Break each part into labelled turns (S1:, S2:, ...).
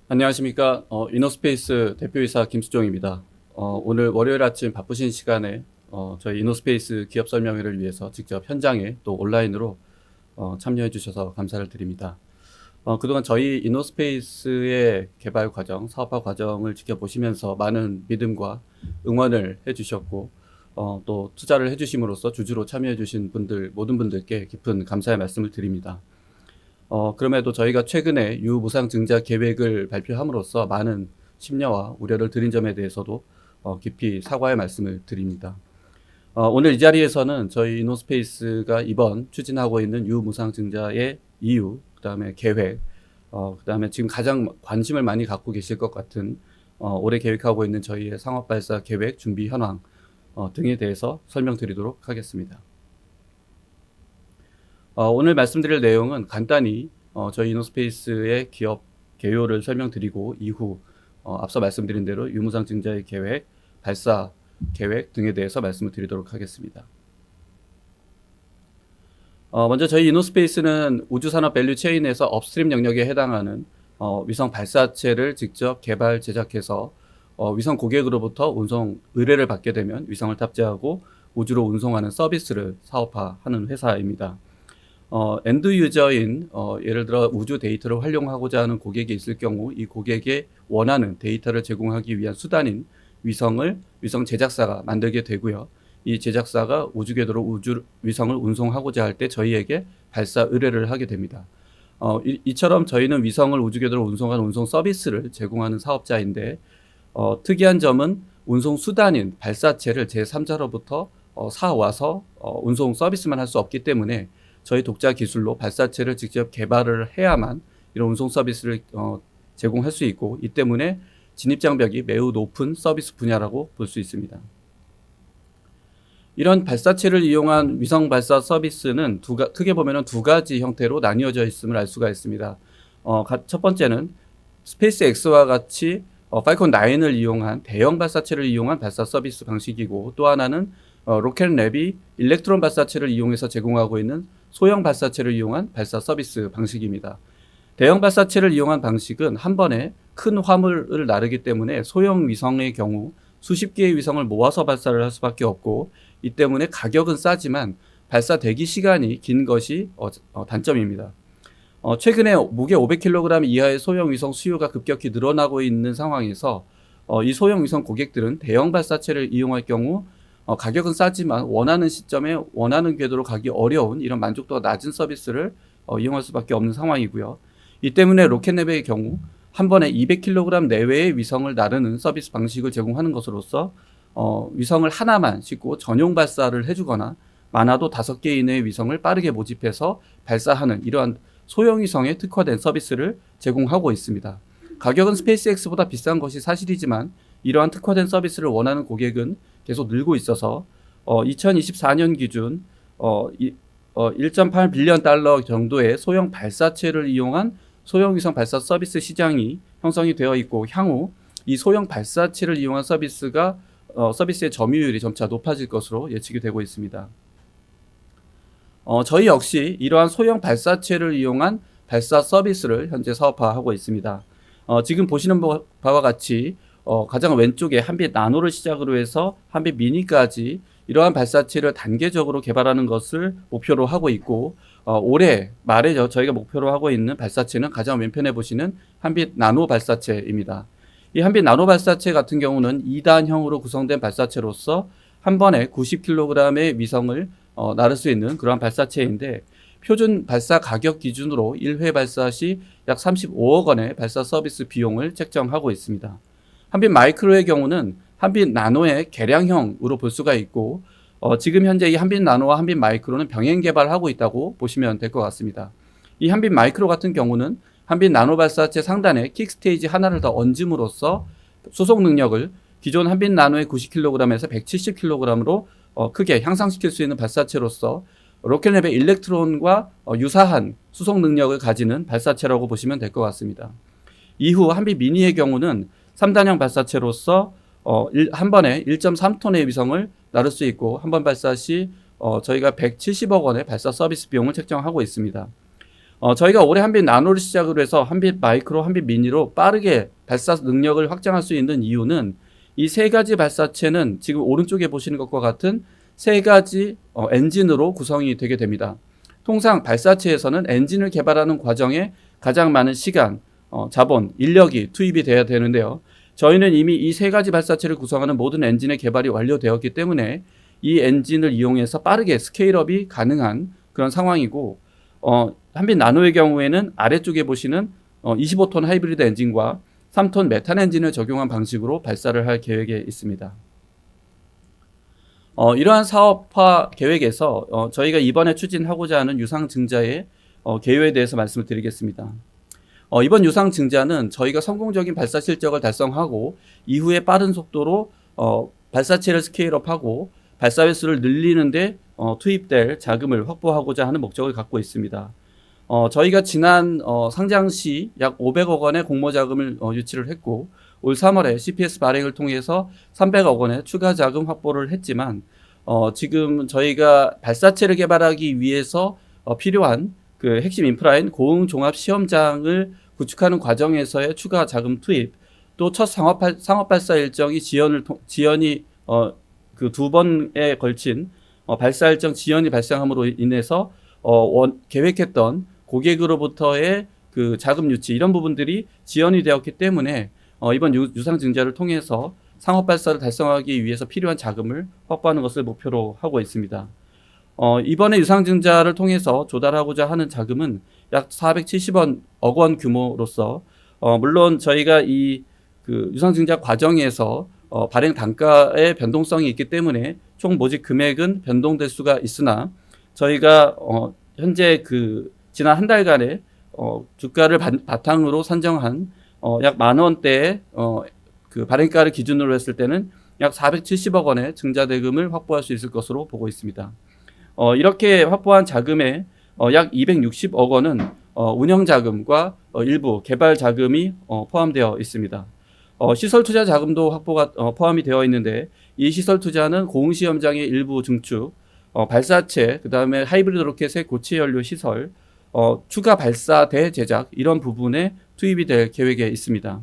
S1: 안녕하십니까. 이노스페이스 대표이사 김수종입니다. 오늘 월요일 아침 바쁘신 시간에 저희 이노스페이스 기업 설명회를 위해서 직접 현장에 또 온라인으로 참여해 주셔서 감사를 드립니다. 그동안 저희 이노스페이스의 개발 과정, 사업화 과정을 지켜보시면서 많은 믿음과 응원을 해주셨고, 또 투자를 해주심으로써 주주로 참여해 주신 분들, 모든 분들께 깊은 감사의 말씀을 드립니다. 그럼에도 저희가 최근에 유무상증자 계획을 발표함으로써 많은 심려와 우려를 드린 점에 대해서도 깊이 사과의 말씀을 드립니다. 오늘 이 자리에서는 저희 이노스페이스가 이번 추진하고 있는 유무상증자의 이유, 그 다음에 계획, 그 다음에 지금 가장 관심을 많이 갖고 계실 것 같은 올해 계획하고 있는 저희의 상업발사 계획, 준비 현황 등에 대해서 설명드리도록 하겠습니다. 오늘 말씀드릴 내용은 간단히 저희 이노스페이스의 기업 개요를 설명드리고 이후 앞서 말씀드린 대로 유무상증자의 계획, 발사 계획 등에 대해서 말씀을 드리도록 하겠습니다. 먼저 저희 이노스페이스는 우주산업 밸류 체인에서 업스트림 영역에 해당하는 위성 발사체를 직접 개발, 제작해서 위성 고객으로부터 운송 의뢰를 받게 되면 위성을 탑재하고 우주로 운송하는 서비스를 사업화하는 회사입니다. 엔드 유저인 예를 들어 우주 데이터를 활용하고자 하는 고객이 있을 경우 이 고객의 원하는 데이터를 제공하기 위한 수단인 위성을 위성 제작사가 만들게 되고요. 이 제작사가 우주 궤도로 위성을 운송하고자 할 때 저희에게 발사 의뢰를 하게 됩니다. 이처럼 저희는 위성을 우주 궤도로 운송하는 운송 서비스를 제공하는 사업자인데 특이한 점은 운송 수단인 발사체를 제3자로부터 사와서 운송 서비스만 할 수 없기 때문에 저희 독자 기술로 발사체를 직접 개발을 해야만 이런 운송 서비스를 제공할 수 있고 이 때문에 진입장벽이 매우 높은 서비스 분야라고 볼 수 있습니다. 이런 발사체를 이용한 위성 발사 서비스는 크게 보면 두 가지 형태로 나뉘어져 있음을 알 수가 있습니다. 첫 번째는 스페이스 X와 같이 팔콘 9을 이용한 대형 발사체를 이용한 발사 서비스 방식이고 또 하나는 로켓랩이 일렉트론 발사체를 이용해서 제공하고 있는 소형 발사체를 이용한 발사 서비스 방식입니다. 대형 발사체를 이용한 방식은 한 번에 큰 화물을 나르기 때문에 소형 위성의 경우 수십 개의 위성을 모아서 발사를 할 수밖에 없고 이 때문에 가격은 싸지만 발사 대기 시간이 긴 것이 단점입니다. 최근에 무게 500kg 이하의 소형 위성 수요가 급격히 늘어나고 있는 상황에서 이 소형 위성 고객들은 대형 발사체를 이용할 경우 가격은 싸지만 원하는 시점에 원하는 궤도로 가기 어려운 이런 만족도가 낮은 서비스를 이용할 수밖에 없는 상황이고요. 이 때문에 로켓랩의 경우 한 번에 200kg 내외의 위성을 나르는 서비스 방식을 제공하는 것으로서 위성을 하나만 싣고 전용 발사를 해주거나 많아도 5개 이내의 위성을 빠르게 모집해서 발사하는 이러한 소형 위성에 특화된 서비스를 제공하고 있습니다. 가격은 스페이스X보다 비싼 것이 사실이지만 이러한 특화된 서비스를 원하는 고객은 계속 늘고 있어서 2024년 기준 1.8 빌리언 달러 정도의 소형 발사체를 이용한 소형 위성 발사 서비스 시장이 형성이 되어 있고 향후 이 소형 발사체를 이용한 서비스의 점유율이 점차 높아질 것으로 예측이 되고 있습니다. 저희 역시 이러한 소형 발사체를 이용한 발사 서비스를 현재 사업화하고 있습니다. 지금 보시는 바와 같이 가장 왼쪽에 한빛 나노를 시작으로 해서 한빛 미니까지 이러한 발사체를 단계적으로 개발하는 것을 목표로 하고 있고 올해 말에 저희가 목표로 하고 있는 발사체는 가장 왼편에 보시는 한빛 나노 발사체입니다. 이 한빛 나노 발사체 같은 경우는 2단형으로 구성된 발사체로서 한 번에 90kg의 위성을 나를 수 있는 그러한 발사체인데 표준 발사 가격 기준으로 1회 발사 시 약 35억 원의 발사 서비스 비용을 책정하고 있습니다. 한빛 마이크로의 경우는 한빛 나노의 개량형으로 볼 수가 있고 지금 현재 이 한빛 나노와 한빛 마이크로는 병행 개발하고 있다고 보시면 될 것 같습니다. 이 한빛 마이크로 같은 경우는 한빛 나노 발사체 상단에 킥스테이지 하나를 더 얹음으로써 수송 능력을 기존 한빛 나노의 90kg에서 170kg으로 크게 향상시킬 수 있는 발사체로서 로켓랩의 일렉트론과 유사한 수송 능력을 가지는 발사체라고 보시면 될 것 같습니다. 이후 한빛 미니의 경우는 3단형 발사체로서 한 번에 1.3톤의 위성을 나를 수 있고 한 번 발사 시 저희가 170억 원의 발사 서비스 비용을 책정하고 있습니다. 저희가 올해 한빛 나노를 시작으로 해서 한빛 마이크로, 한빛 미니로 빠르게 발사 능력을 확장할 수 있는 이유는 이 세 가지 발사체는 지금 오른쪽에 보시는 것과 같은 세 가지 엔진으로 구성이 되게 됩니다. 통상 발사체에서는 엔진을 개발하는 과정에 가장 많은 시간, 자본, 인력이 투입이 돼야 되는데요. 저희는 이미 이 세 가지 발사체를 구성하는 모든 엔진의 개발이 완료되었기 때문에 이 엔진을 이용해서 빠르게 스케일업이 가능한 그런 상황이고, 한빛 나노의 경우에는 아래쪽에 보시는 25톤 하이브리드 엔진과 3톤 메탄 엔진을 적용한 방식으로 발사를 할 계획에 있습니다. 이러한 사업화 계획에서 저희가 이번에 추진하고자 하는 유상 증자의 개요에 대해서 말씀을 드리겠습니다. 이번 유상 증자는 저희가 성공적인 발사 실적을 달성하고 이후에 빠른 속도로 발사체를 스케일업하고 발사 횟수를 늘리는데 투입될 자금을 확보하고자 하는 목적을 갖고 있습니다. 저희가 지난 상장 시 약 500억 원의 공모 자금을 유치를 했고, 올 3월에 CPS 발행을 통해서 300억 원의 추가 자금 확보를 했지만, 지금 저희가 발사체를 개발하기 위해서 필요한 그 핵심 인프라인 고흥 종합 시험장을 구축하는 과정에서의 추가 자금 투입, 또 첫 상업 발사 일정이 지연이 그 두 번에 걸친 발사 일정 지연이 발생함으로 인해서 계획했던 고객으로부터의 그 자금 유치 이런 부분들이 지연이 되었기 때문에 이번 유상 증자를 통해서 상업 발사를 달성하기 위해서 필요한 자금을 확보하는 것을 목표로 하고 있습니다. 이번에 유상 증자를 통해서 조달하고자 하는 자금은 약 470억 원 규모로서 물론 저희가 이 그 유상 증자 과정에서 발행 단가의 변동성이 있기 때문에 총 모집 금액은 변동될 수가 있으나 저희가 현재 그 지난 한 달간의 주가를 바탕으로 산정한 약 10,000원대의 그 발행가를 기준으로 했을 때는 약 470억 원의 증자 대금을 확보할 수 있을 것으로 보고 있습니다. 이렇게 확보한 자금의 약 260억 원은 운영 자금과 일부 개발 자금이 포함되어 있습니다. 시설 투자 자금도 확보가 포함이 되어 있는데 이 시설 투자는 고흥 시험장의 일부 증축, 발사체, 그다음에 하이브리드 로켓의 고체 연료 시설, 추가 발사대 제작 이런 부분에 투입이 될 계획에 있습니다.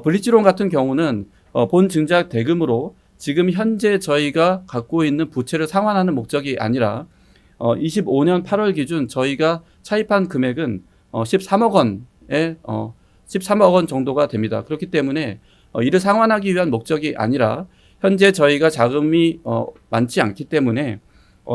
S1: 블리츠론 같은 경우는 본 증자 대금으로 지금 현재 저희가 갖고 있는 부채를 상환하는 목적이 아니라 25년 8월 기준 저희가 차입한 금액은 13억 원에 13억 원 정도가 됩니다. 그렇기 때문에 이를 상환하기 위한 목적이 아니라 현재 저희가 자금이 많지 않기 때문에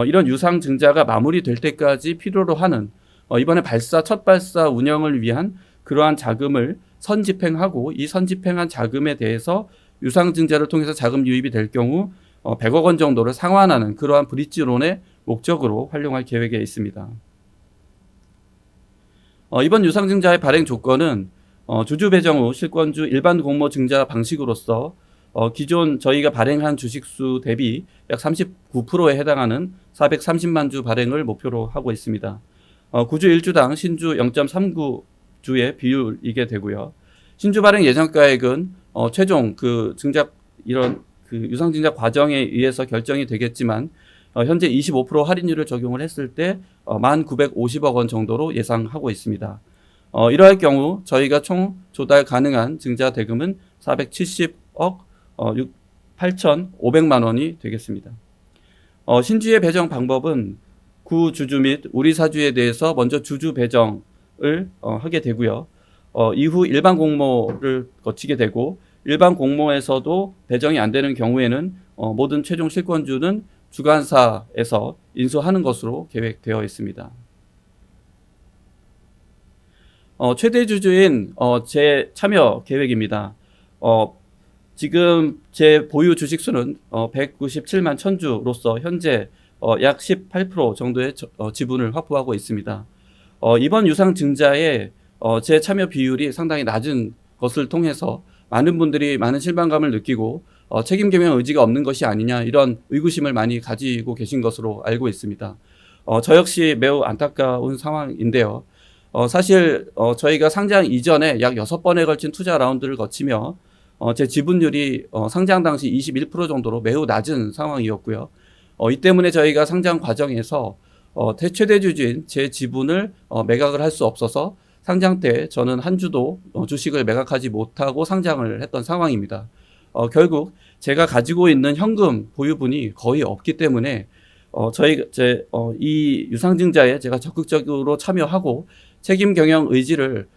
S1: 이런 유상 증자가 마무리될 때까지 필요로 하는 이번에 첫 발사 운영을 위한 그러한 자금을 선집행하고 이 선집행한 자금에 대해서 유상 증자를 통해서 자금 유입이 될 경우 100억 원 정도를 상환하는 그러한 브릿지론의 목적으로 활용할 계획에 있습니다. 이번 유상 증자의 발행 조건은 주주 배정 후 실권주 일반 공모 증자 방식으로서 기존 저희가 발행한 주식수 대비 약 39%에 해당하는 430만 주 발행을 목표로 하고 있습니다. 구주 1주당 신주 0.39주의 비율이게 되고요. 신주 발행 예정가액은 최종 그 증자 이런 그 유상 증자 과정에 의해서 결정이 되겠지만 현재 25% 할인율을 적용을 했을 때 1,950억 원 정도로 예상하고 있습니다. 이러할 경우 저희가 총 조달 가능한 증자 대금은 470억 8,500만 원이 되겠습니다. 신주의 배정 방법은 구주주 및 우리 사주에 대해서 먼저 주주 배정을 하게 되고요. 이후 일반 공모를 거치게 되고 일반 공모에서도 배정이 안 되는 경우에는 모든 최종 실권주는 주관사에서 인수하는 것으로 계획되어 있습니다. 최대 주주인 제 참여 계획입니다. 지금 제 보유 주식수는 197만 1000주로서 현재 약 18% 정도의 지분을 확보하고 있습니다. 이번 유상 증자에 제 참여 비율이 상당히 낮은 것을 통해서 많은 분들이 많은 실망감을 느끼고 책임 겸용 의지가 없는 것이 아니냐 이런 의구심을 많이 가지고 계신 것으로 알고 있습니다. 저 역시 매우 안타까운 상황인데요. 사실 저희가 상장 이전에 약 6번에 걸친 투자 라운드를 거치며 제 지분율이 상장 당시 21% 정도로 매우 낮은 상황이었고요. 이 때문에 저희가 상장 과정에서 최대 주주인 제 지분을 매각을 할 수 없어서 상장 때 저는 한 주도 주식을 매각하지 못하고 상장을 했던 상황입니다. 결국 제가 가지고 있는 현금 보유분이 거의 없기 때문에 이 유상증자에 제가 적극적으로 참여하고 책임 경영 의지를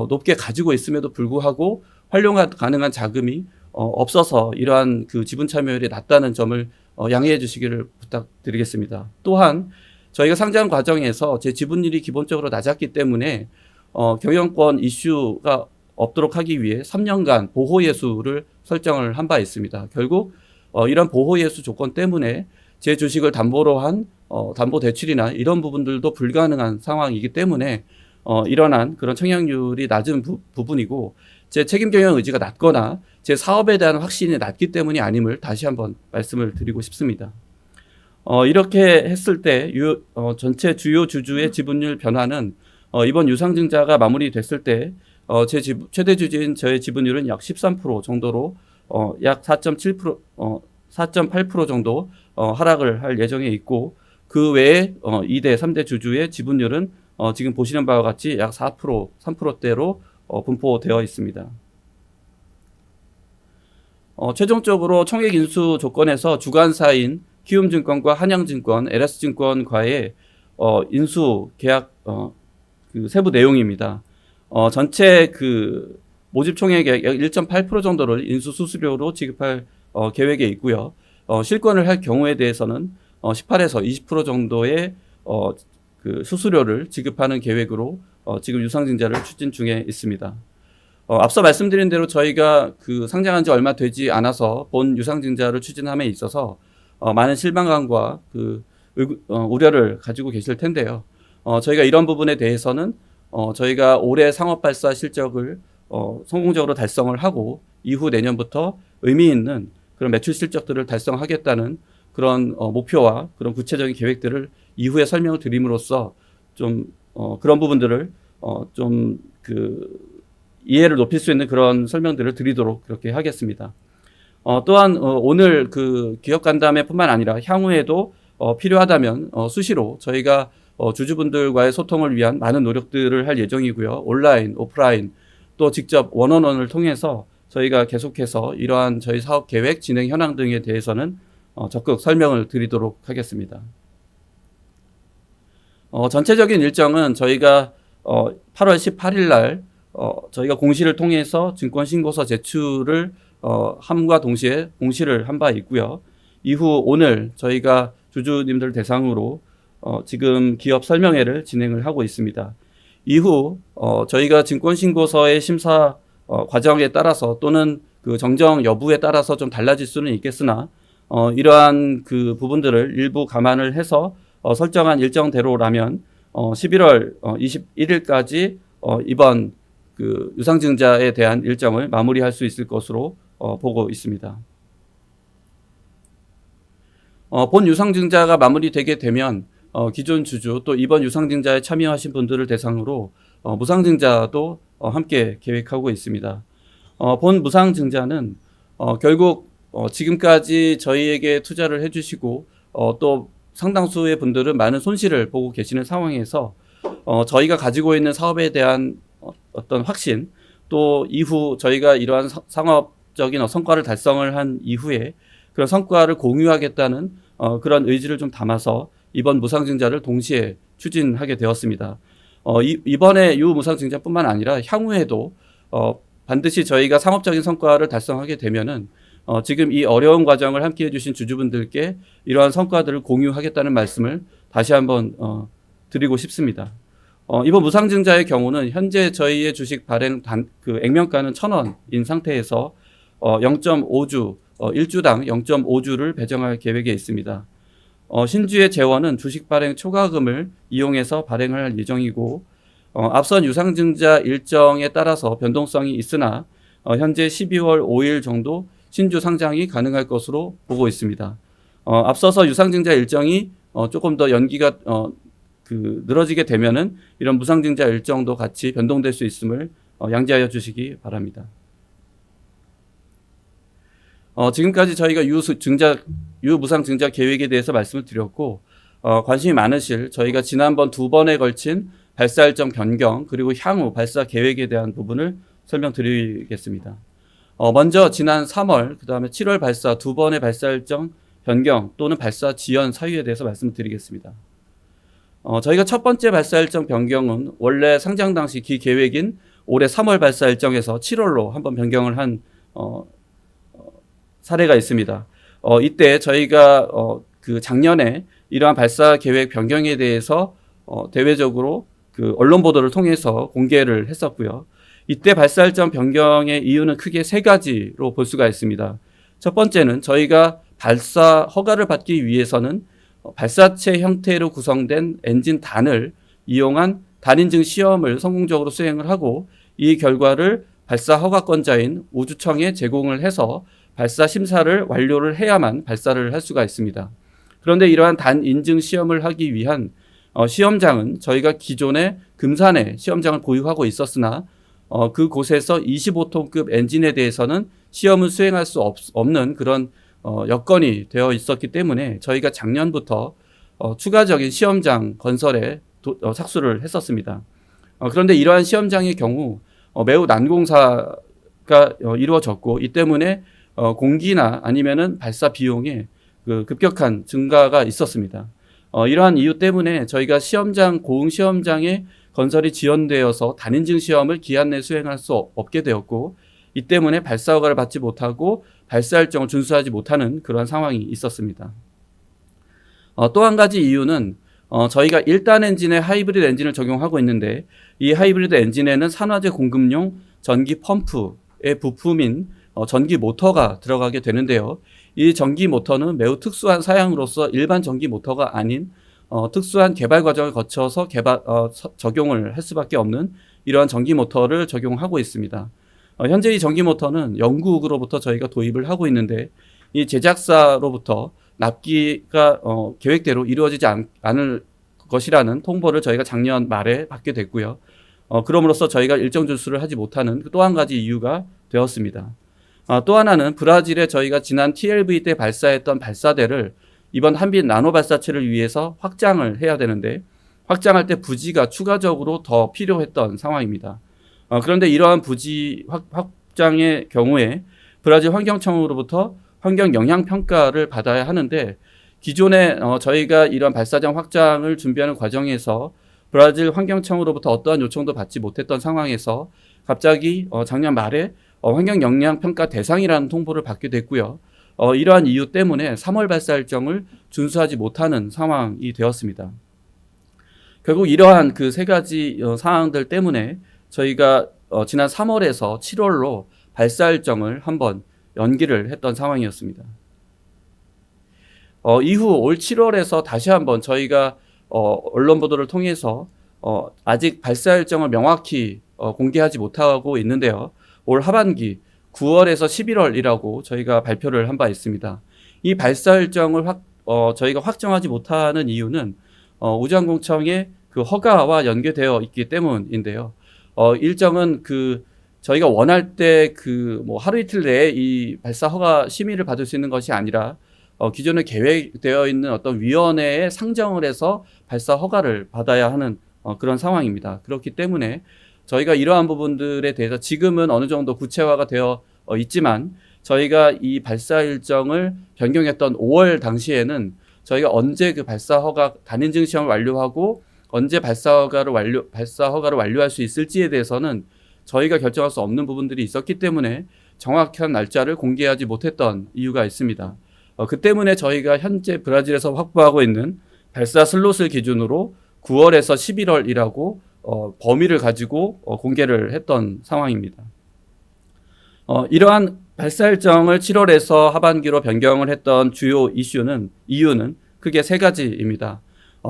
S1: 높게 가지고 있음에도 불구하고 활용 가능한 자금이 없어서 이러한 그 지분 참여율이 낮다는 점을 양해해 주시기를 부탁드리겠습니다. 또한 저희가 상장 과정에서 제 지분율이 기본적으로 낮았기 때문에 경영권 이슈가 없도록 하기 위해 3년간 보호 예수를 설정을 한 바 있습니다. 결국 이런 보호 예수 조건 때문에 제 주식을 담보로 한 담보 대출이나 이런 부분들도 불가능한 상황이기 때문에 일어난 그런 청약률이 낮은 부분이고 제 책임 경영 의지가 낮거나 제 사업에 대한 확신이 낮기 때문이 아님을 다시 한번 말씀을 드리고 싶습니다. 이렇게 했을 때 전체 주요 주주의 지분율 변화는 이번 유상증자가 마무리됐을 때 제 최대 주주인 저의 지분율은 약 13% 정도로 약 4.7%, 4.8% 정도 하락을 할 예정에 있고 그 외에 2대, 3대 주주의 지분율은 지금 보시는 바와 같이 약 4%, 3%대로 분포되어 있습니다. 최종적으로 총액 인수 조건에서 주관사인 키움증권과 한양증권, LS증권과의 인수 계약 그 세부 내용입니다. 전체 그 모집 총액의 약 1.8% 정도를 인수 수수료로 지급할 계획에 있고요. 실권을 할 경우에 대해서는 18에서 20% 정도의 그 수수료를 지급하는 계획으로 지금 유상증자를 추진 중에 있습니다. 앞서 말씀드린 대로 저희가 그 상장한 지 얼마 되지 않아서 본 유상증자를 추진함에 있어서 많은 실망감과 그 우려를 가지고 계실 텐데요. 저희가 이런 부분에 대해서는 저희가 올해 상업발사 실적을 성공적으로 달성을 하고 이후 내년부터 의미 있는 그런 매출 실적들을 달성하겠다는 그런 목표와 그런 구체적인 계획들을 이후에 설명을 드림으로써 좀 그런 부분들을 좀 그 이해를 높일 수 있는 그런 설명들을 드리도록 그렇게 하겠습니다. 또한 오늘 그 기업 간담회뿐만 아니라 향후에도 필요하다면 수시로 저희가 주주분들과의 소통을 위한 많은 노력들을 할 예정이고요. 온라인, 오프라인 또 직접 원원원을 통해서 저희가 계속해서 이러한 저희 사업 계획, 진행 현황 등에 대해서는 적극 설명을 드리도록 하겠습니다. 전체적인 일정은 저희가 8월 18일 날 저희가 공시를 통해서 증권신고서 제출을 함과 동시에 공시를 한 바 있고요. 이후 오늘 저희가 주주님들 대상으로 지금 기업 설명회를 진행을 하고 있습니다. 이후 저희가 증권신고서의 심사 과정에 따라서 또는 그 정정 여부에 따라서 좀 달라질 수는 있겠으나 이러한 그 부분들을 일부 감안을 해서 설정한 일정대로라면 11월 21일까지 이번 그 유상증자에 대한 일정을 마무리할 수 있을 것으로 보고 있습니다. 본 유상증자가 마무리되게 되면 기존 주주 또 이번 유상증자에 참여하신 분들을 대상으로 무상증자도 함께 계획하고 있습니다. 본 무상증자는 결국 지금까지 저희에게 투자를 해주시고 또 상당수의 분들은 많은 손실을 보고 계시는 상황에서 저희가 가지고 있는 사업에 대한 어떤 확신 또 이후 저희가 이러한 상업적인 성과를 달성을 한 이후에 그런 성과를 공유하겠다는 그런 의지를 좀 담아서 이번 무상증자를 동시에 추진하게 되었습니다. 이번에 이 무상증자뿐만 아니라 향후에도 반드시 저희가 상업적인 성과를 달성하게 되면은 지금 이 어려운 과정을 함께 해주신 주주분들께 이러한 성과들을 공유하겠다는 말씀을 다시 한번 드리고 싶습니다. 이번 무상증자의 경우는 현재 저희의 주식 발행 그 액면가는 1,000원인 상태에서 0.5주 1주당 0.5주를 배정할 계획에 있습니다. 신주의 재원은 주식 발행 초과금을 이용해서 발행을 할 예정이고 앞선 유상증자 일정에 따라서 변동성이 있으나 현재 12월 5일 정도 신주 상장이 가능할 것으로 보고 있습니다. 앞서서 유상증자 일정이 조금 더 연기가 늘어지게 되면은 이런 무상증자 일정도 같이 변동될 수 있음을 양지하여 주시기 바랍니다. 지금까지 저희가 유무상증자 계획에 대해서 말씀을 드렸고 관심이 많으실 저희가 지난번 2번에 걸친 발사 일정 변경 그리고 향후 발사 계획에 대한 부분을 설명드리겠습니다. 먼저 지난 3월 그다음에 7월 발사 2번의 발사 일정 변경 또는 발사 지연 사유에 대해서 말씀드리겠습니다. 저희가 첫 번째 발사 일정 변경은 원래 상장 당시 기계획인 올해 3월 발사 일정에서 7월로 한번 변경을 한 사례가 있습니다. 이때 저희가 그 작년에 이러한 발사 계획 변경에 대해서 대외적으로 그 언론 보도를 통해서 공개를 했었고요. 이때 발사 일정 변경의 이유는 크게 3가지로 볼 수가 있습니다. 첫 번째는 저희가 발사 허가를 받기 위해서는 발사체 형태로 구성된 엔진 단을 이용한 단인증 시험을 성공적으로 수행을 하고 이 결과를 발사 허가권자인 우주청에 제공을 해서 발사 심사를 완료를 해야만 발사를 할 수가 있습니다. 그런데 이러한 단인증 시험을 하기 위한 시험장은 저희가 기존에 금산에 시험장을 보유하고 있었으나 그곳에서 25톤급 엔진에 대해서는 시험을 수행할 수 없는 그런 여건이 되어 있었기 때문에 저희가 작년부터 추가적인 시험장 건설에 착수를 했었습니다. 그런데 이러한 시험장의 경우 매우 난공사가 이루어졌고 이 때문에 공기나 아니면은 발사 비용에 그 급격한 증가가 있었습니다. 이러한 이유 때문에 저희가 고흥 시험장의 건설이 지연되어서 단인증 시험을 기한 내 수행할 수 없게 되었고 이 때문에 발사 허가를 받지 못하고 발사 일정을 준수하지 못하는 그런 상황이 있었습니다. 또 한 가지 이유는 저희가 1단 엔진에 하이브리드 엔진을 적용하고 있는데 이 하이브리드 엔진에는 산화제 공급용 전기 펌프의 부품인 전기 모터가 들어가게 되는데요. 이 전기 모터는 매우 특수한 사양으로서 일반 전기 모터가 아닌 특수한 개발 과정을 거쳐서 적용을 할 수밖에 없는 이러한 전기 모터를 적용하고 있습니다. 현재 이 전기 모터는 영국으로부터 저희가 도입을 하고 있는데 이 제작사로부터 납기가 계획대로 이루어지지 않을 것이라는 통보를 저희가 작년 말에 받게 됐고요. 그럼으로써 저희가 일정 준수를 하지 못하는 또 한 가지 이유가 되었습니다. 또 하나는 브라질에 저희가 지난 TLV 때 발사했던 발사대를 이번 한빛 나노 발사체를 위해서 확장을 해야 되는데 확장할 때 부지가 추가적으로 더 필요했던 상황입니다. 그런데 이러한 부지 확장의 경우에 브라질 환경청으로부터 환경 영향 평가를 받아야 하는데 기존에 저희가 이런 발사장 확장을 준비하는 과정에서 브라질 환경청으로부터 어떠한 요청도 받지 못했던 상황에서 갑자기 작년 말에 환경 영향 평가 대상이라는 통보를 받게 됐고요. 이러한 이유 때문에 3월 발사 일정을 준수하지 못하는 상황이 되었습니다. 결국 이러한 그 3가지 사항들 때문에 저희가 지난 3월에서 7월로 발사 일정을 한번 연기를 했던 상황이었습니다. 이후 올 7월에서 다시 한번 저희가 언론 보도를 통해서 아직 발사 일정을 명확히 공개하지 못하고 있는데요. 올 하반기 9월에서 11월이라고 저희가 발표를 한 바 있습니다. 이 발사 일정을 저희가 확정하지 못하는 이유는 우주항공청의 그 허가와 연계되어 있기 때문인데요. 일정은 저희가 원할 때 뭐 하루 이틀 내에 이 발사 허가 심의를 받을 수 있는 것이 아니라 기존에 계획되어 있는 어떤 위원회에 상정을 해서 발사 허가를 받아야 하는 그런 상황입니다. 그렇기 때문에 저희가 이러한 부분들에 대해서 지금은 어느 정도 구체화가 되어 있지만 저희가 이 발사 일정을 변경했던 5월 당시에는 저희가 언제 그 발사 허가 단인증 시험을 완료하고 언제 발사 허가를 완료할 수 있을지에 대해서는 저희가 결정할 수 없는 부분들이 있었기 때문에 정확한 날짜를 공개하지 못했던 이유가 있습니다. 그 때문에 저희가 현재 브라질에서 확보하고 있는 발사 슬롯을 기준으로 9월에서 11월이라고 범위를 가지고 공개를 했던 상황입니다. 이러한 발사 일정을 7월에서 하반기로 변경을 했던 주요 이유는 크게 3가지입니다.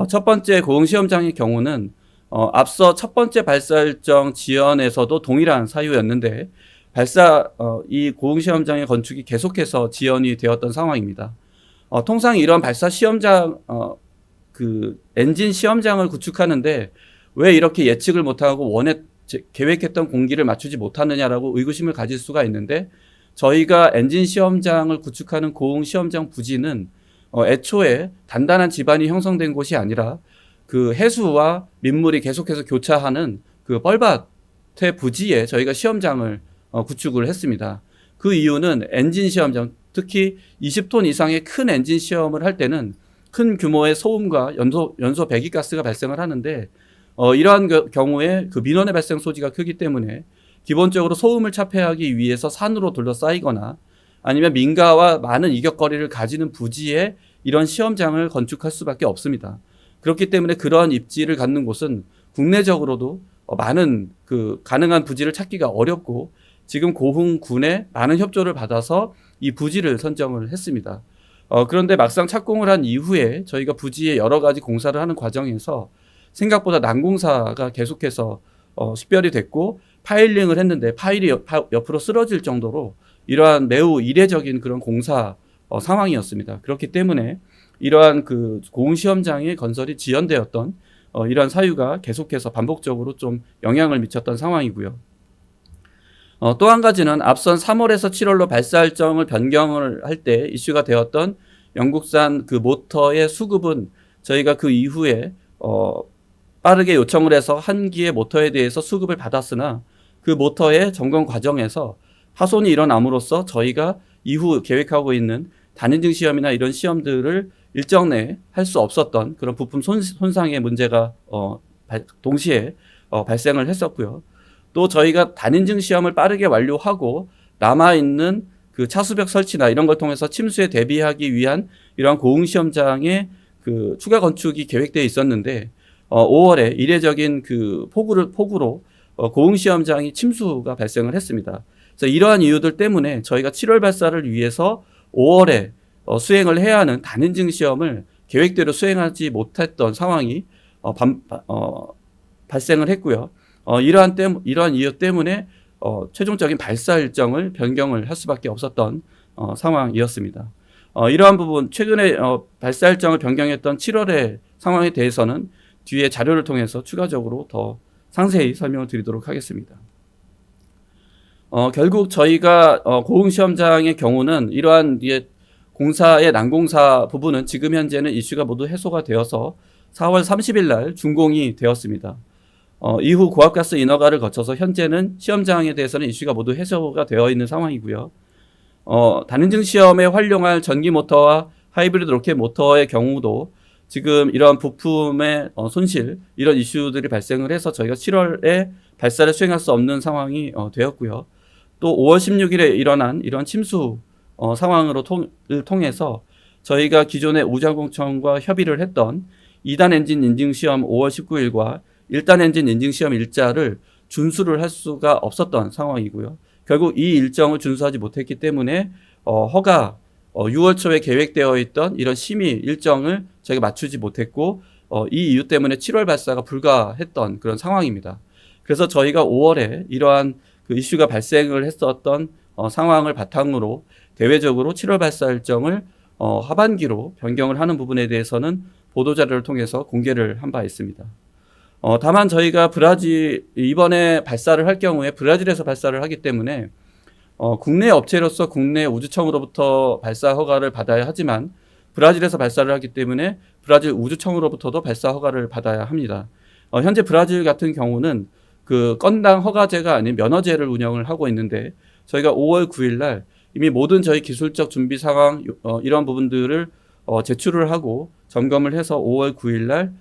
S1: 첫 번째 고흥 시험장의 경우는 앞서 첫 번째 발사 일정 지연에서도 동일한 사유였는데 이 고흥 시험장의 건축이 계속해서 지연이 되었던 상황입니다. 통상 이런 발사 시험장 그 엔진 시험장을 구축하는데 왜 이렇게 예측을 못하고 계획했던 공기를 맞추지 못하느냐라고 의구심을 가질 수가 있는데 저희가 엔진 시험장을 구축하는 고흥 시험장 부지는 애초에 단단한 지반이 형성된 곳이 아니라 그 해수와 민물이 계속해서 교차하는 그 뻘밭의 부지에 저희가 시험장을 구축을 했습니다. 그 이유는 엔진 시험장, 특히 20톤 이상의 큰 엔진 시험을 할 때는 큰 규모의 소음과 연소 배기가스가 발생을 하는데 이러한 경우에 그 민원의 발생 소지가 크기 때문에 기본적으로 소음을 차폐하기 위해서 산으로 둘러싸이거나 아니면 민가와 많은 이격거리를 가지는 부지에 이런 시험장을 건축할 수밖에 없습니다. 그렇기 때문에 그러한 입지를 갖는 곳은 국내적으로도 많은 그 가능한 부지를 찾기가 어렵고 지금 고흥군의 많은 협조를 받아서 이 부지를 선정을 했습니다. 그런데 막상 착공을 한 이후에 저희가 부지에 여러 가지 공사를 하는 과정에서 생각보다 난공사가 계속해서 식별이 됐고 파일링을 했는데 파일이 옆으로 쓰러질 정도로 이러한 매우 이례적인 그런 공사 상황이었습니다. 그렇기 때문에 이러한 그 고흥 시험장의 건설이 지연되었던 이러한 사유가 계속해서 반복적으로 좀 영향을 미쳤던 상황이고요. 또 한 가지는 앞선 3월에서 7월로 발사 일정을 변경을 할 때 이슈가 되었던 영국산 그 모터의 수급은 저희가 그 이후에 빠르게 요청을 해서 한 기의 모터에 대해서 수급을 받았으나 그 모터의 점검 과정에서 하손이 일어남으로써 저희가 이후 계획하고 있는 단인증 시험이나 이런 시험들을 일정 내에 할 수 없었던 그런 부품 손상의 문제가 동시에 발생을 했었고요. 또 저희가 단인증 시험을 빠르게 완료하고 남아있는 그 차수벽 설치나 이런 걸 통해서 침수에 대비하기 위한 이러한 고흥 시험장의 그 추가 건축이 계획되어 있었는데 5월에 이례적인 그 폭우로 고흥 시험장이 침수가 발생을 했습니다. 그래서 이러한 이유들 때문에 저희가 7월 발사를 위해서 5월에 수행을 해야 하는 단인증 시험을 계획대로 수행하지 못했던 상황이 발생을 했고요. 이러한 이유 때문에 최종적인 발사 일정을 변경을 할 수밖에 없었던 상황이었습니다. 이러한 부분 최근에 발사 일정을 변경했던 7월의 상황에 대해서는 뒤에 자료를 통해서 추가적으로 더 상세히 설명을 드리도록 하겠습니다. 결국 저희가 고흥 시험장의 경우는 이러한 공사의 난공사 부분은 지금 현재는 이슈가 모두 해소가 되어서 4월 30일 날 준공이 되었습니다. 이후 고압가스 인허가를 거쳐서 현재는 시험장에 대해서는 이슈가 모두 해소가 되어 있는 상황이고요. 단인증 시험에 활용할 전기 모터와 하이브리드 로켓 모터의 경우도 지금 이러한 부품의 손실 이런 이슈들이 발생을 해서 저희가 7월에 발사를 수행할 수 없는 상황이 되었고요. 또 5월 16일에 일어난 이런 침수 상황을 통해서 저희가 기존의 우주항공청과 협의를 했던 2단 엔진 인증 시험 5월 19일과 1단 엔진 인증 시험 일자를 준수를 할 수가 없었던 상황이고요. 결국 이 일정을 준수하지 못했기 때문에 6월 초에 계획되어 있던 이런 심의 일정을 저희가 맞추지 못했고 이 이유 때문에 7월 발사가 불가했던 그런 상황입니다. 그래서 저희가 5월에 이러한 그 이슈가 발생을 했었던 상황을 바탕으로 대외적으로 7월 발사 일정을 하반기로 변경을 하는 부분에 대해서는 보도자료를 통해서 공개를 한 바 있습니다. 다만 저희가 이번에 발사를 할 경우에 브라질에서 발사를 하기 때문에 국내 업체로서 국내 우주청으로부터 발사 허가를 받아야 하지만 브라질에서 발사를 하기 때문에 브라질 우주청으로부터도 발사 허가를 받아야 합니다. 현재 브라질 같은 경우는 그 건당 허가제가 아닌 면허제를 운영을 하고 있는데 저희가 5월 9일 날 이미 모든 저희 기술적 준비 상황 이런 부분들을 제출을 하고 점검을 해서 5월 9일 날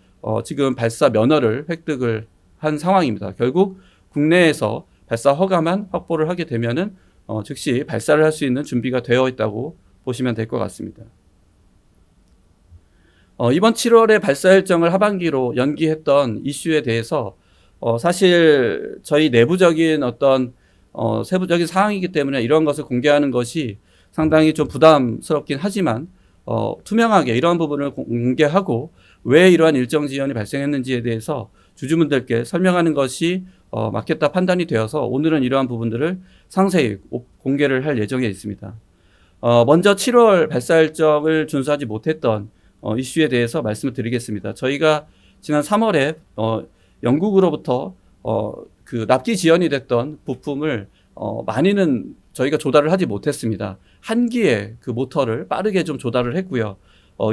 S1: 지금 발사 면허를 획득을 한 상황입니다. 결국 국내에서 발사 허가만 확보를 하게 되면은 즉시 발사를 할 수 있는 준비가 되어 있다고 보시면 될 것 같습니다. 이번 7월에 발사 일정을 하반기로 연기했던 이슈에 대해서 사실 저희 내부적인 어떤 세부적인 사항이기 때문에 이런 것을 공개하는 것이 상당히 좀 부담스럽긴 하지만 투명하게 이러한 부분을 공개하고 왜 이러한 일정 지연이 발생했는지에 대해서 주주분들께 설명하는 것이 맞겠다 판단이 되어서 오늘은 이러한 부분들을 상세히 공개를 할 예정에 있습니다. 먼저 7월 발사 일정을 준수하지 못했던 이슈에 대해서 말씀을 드리겠습니다. 저희가 지난 3월에 영국으로부터 그 납기 지연이 됐던 부품을 많이는 저희가 조달을 하지 못했습니다. 한 기의 그 모터를 빠르게 좀 조달을 했고요.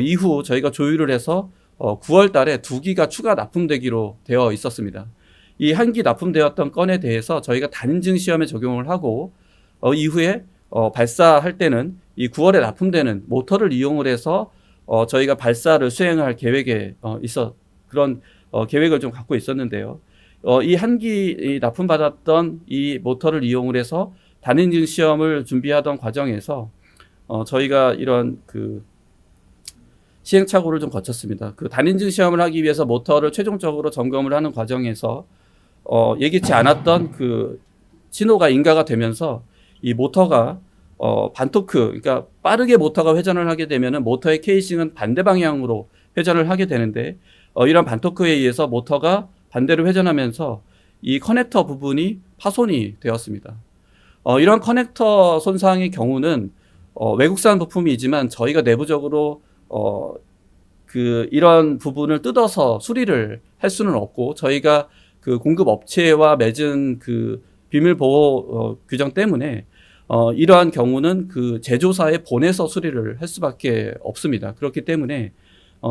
S1: 이후 저희가 조율을 해서 9월 달에 2기가 추가 납품되기로 되어 있었습니다. 이 한 기 납품되었던 건에 대해서 저희가 단인증 시험에 적용을 하고 이후에 발사할 때는 이 9월에 납품되는 모터를 이용을 해서 저희가 발사를 수행할 계획에 그런 계획을 좀 갖고 있었는데요. 이 한 기 납품받았던 이 모터를 이용을 해서 단인증 시험을 준비하던 과정에서 저희가 이런 그 시행착오를 좀 거쳤습니다. 그 단인증 시험을 하기 위해서 모터를 최종적으로 점검을 하는 과정에서 예기치 않았던 그 신호가 인가가 되면서 이 모터가 반토크, 그러니까 빠르게 모터가 회전을 하게 되면은 모터의 케이싱은 반대 방향으로 회전을 하게 되는데 이런 반토크에 의해서 모터가 반대로 회전하면서 이 커넥터 부분이 파손이 되었습니다. 이런 커넥터 손상의 경우는 외국산 부품이지만 저희가 내부적으로 이런 부분을 뜯어서 수리를 할 수는 없고 저희가 그 공급 업체와 맺은 그 비밀 보호 규정 때문에 이러한 경우는 그 제조사에 보내서 수리를 할 수밖에 없습니다. 그렇기 때문에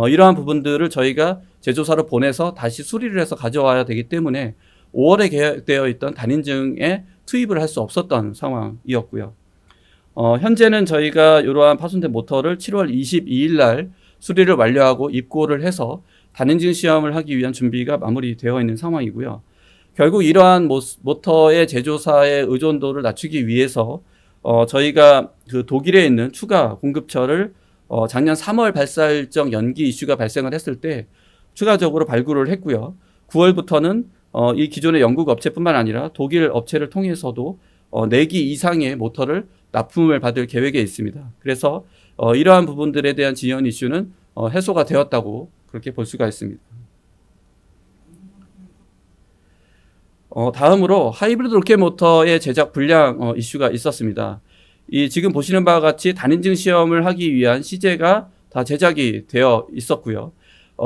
S1: 이러한 부분들을 저희가 제조사로 보내서 다시 수리를 해서 가져와야 되기 때문에 5월에 계획되어 있던 단인증에 투입을 할 수 없었던 상황이었고요. 현재는 저희가 이러한 파손된 모터를 7월 22일 날 수리를 완료하고 입고를 해서 단인증 시험을 하기 위한 준비가 마무리되어 있는 상황이고요. 결국 이러한 모터의 제조사의 의존도를 낮추기 위해서 저희가 그 독일에 있는 추가 공급처를 작년 3월 발사 일정 연기 이슈가 발생을 했을 때 추가적으로 발굴을 했고요. 9월부터는 이 기존의 영국 업체뿐만 아니라 독일 업체를 통해서도 4기 이상의 모터를 납품을 받을 계획에 있습니다. 그래서 이러한 부분들에 대한 지연 이슈는 해소가 되었다고 그렇게 볼 수가 있습니다. 다음으로 하이브리드 로켓 모터의 제작 불량 이슈가 있었습니다. 이 지금 보시는 바와 같이 단인증 시험을 하기 위한 시제가 다 제작이 되어 있었고요.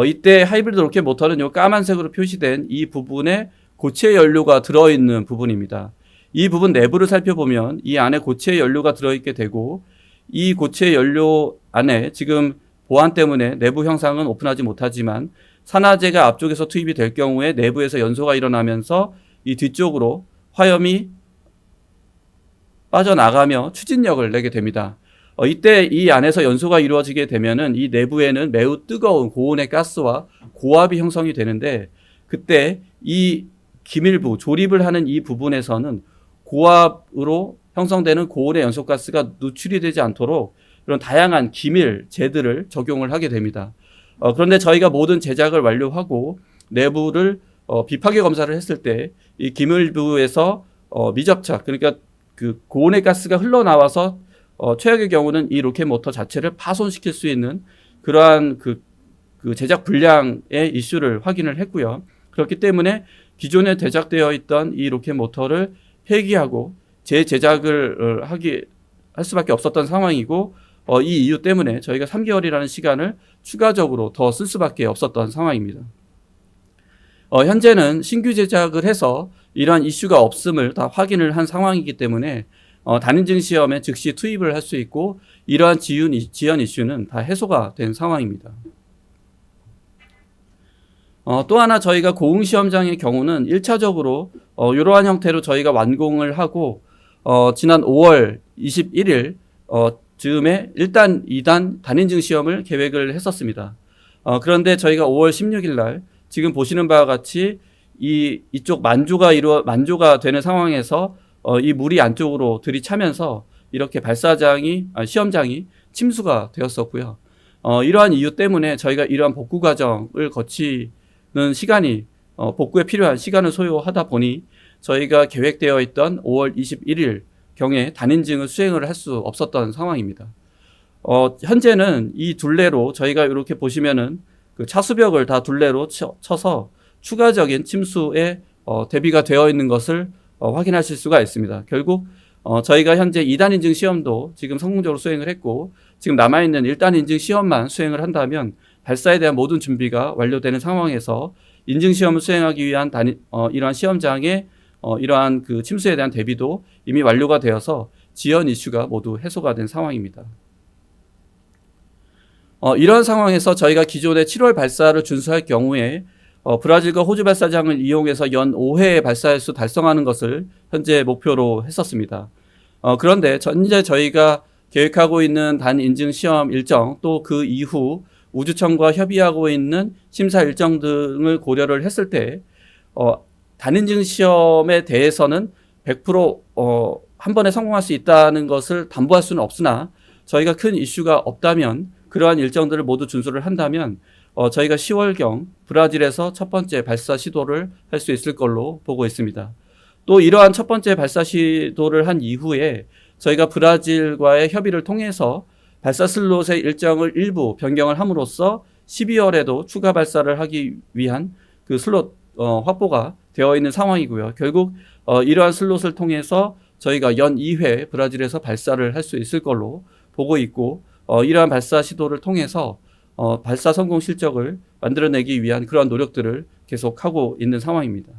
S1: 이때 하이브리드 로켓 모터는 이 까만색으로 표시된 이 부분에 고체 연료가 들어있는 부분입니다. 이 부분 내부를 살펴보면 이 안에 고체 연료가 들어있게 되고 이 고체 연료 안에 지금 보안 때문에 내부 형상은 오픈하지 못하지만 산화제가 앞쪽에서 투입이 될 경우에 내부에서 연소가 일어나면서 이 뒤쪽으로 화염이 빠져나가며 추진력을 내게 됩니다. 이때 이 안에서 연소가 이루어지게 되면은 이 내부에는 매우 뜨거운 고온의 가스와 고압이 형성이 되는데 그때 이 기밀부 조립을 하는 이 부분에서는 고압으로 형성되는 고온의 연소가스가 누출이 되지 않도록 이런 다양한 기밀제들을 적용을 하게 됩니다. 그런데 저희가 모든 제작을 완료하고 내부를 비파괴 검사를 했을 때 이 기밀부에서 미접착, 그러니까 그 고온의 가스가 흘러나와서 최악의 경우는 이 로켓 모터 자체를 파손시킬 수 있는 그러한 그 제작 불량의 이슈를 확인을 했고요. 그렇기 때문에 기존에 제작되어 있던 이 로켓 모터를 폐기하고 재제작을 할 수밖에 없었던 상황이고 이 이유 때문에 저희가 3개월이라는 시간을 추가적으로 더 쓸 수밖에 없었던 상황입니다. 현재는 신규 제작을 해서 이러한 이슈가 없음을 다 확인을 한 상황이기 때문에 단인증 시험에 즉시 투입을 할 수 있고 이러한 지연 이슈는 다 해소가 된 상황입니다. 또 하나 저희가 고응시험장의 경우는 1차적으로 이러한 형태로 저희가 완공을 하고 지난 5월 21일 즈음에 1단, 2단 단인증 시험을 계획을 했었습니다. 그런데 저희가 5월 16일 날 지금 보시는 바와 같이 이쪽 만조가 되는 상황에서 이 물이 안쪽으로 들이차면서 이렇게 시험장이 침수가 되었었고요. 이러한 이유 때문에 저희가 이러한 복구 과정을 거치는 시간이 복구에 필요한 시간을 소요하다 보니 저희가 계획되어 있던 5월 21일 경에 단인증을 수행을 할 수 없었던 상황입니다. 현재는 이 둘레로 저희가 이렇게 보시면은 그 차수벽을 다 둘레로 쳐서 추가적인 침수에 대비가 되어 있는 것을 확인하실 수가 있습니다. 결국 저희가 현재 2단 인증 시험도 지금 성공적으로 수행을 했고 지금 남아있는 1단 인증 시험만 수행을 한다면 발사에 대한 모든 준비가 완료되는 상황에서 인증 시험을 수행하기 위한 이러한 시험장의 이러한 그 침수에 대한 대비도 이미 완료가 되어서 지연 이슈가 모두 해소가 된 상황입니다. 이런 상황에서 저희가 기존의 7월 발사를 준수할 경우에 브라질과 호주 발사장을 이용해서 연 5회 발사 횟수 달성하는 것을 현재 목표로 했었습니다. 그런데 현재 저희가 계획하고 있는 단 인증 시험 일정 또 그 이후 우주청과 협의하고 있는 심사 일정 등을 고려를 했을 때 단 인증 시험에 대해서는 100% 한 번에 성공할 수 있다는 것을 담보할 수는 없으나 저희가 큰 이슈가 없다면 그러한 일정들을 모두 준수를 한다면 저희가 10월경 브라질에서 첫 번째 발사 시도를 할 수 있을 걸로 보고 있습니다. 또 이러한 첫 번째 발사 시도를 한 이후에 저희가 브라질과의 협의를 통해서 발사 슬롯의 일정을 일부 변경을 함으로써 12월에도 추가 발사를 하기 위한 그 슬롯 확보가 되어 있는 상황이고요. 결국 이러한 슬롯을 통해서 저희가 연 2회 브라질에서 발사를 할 수 있을 걸로 보고 있고 이러한 발사 시도를 통해서 발사 성공 실적을 만들어내기 위한 그러한 노력들을 계속하고 있는 상황입니다.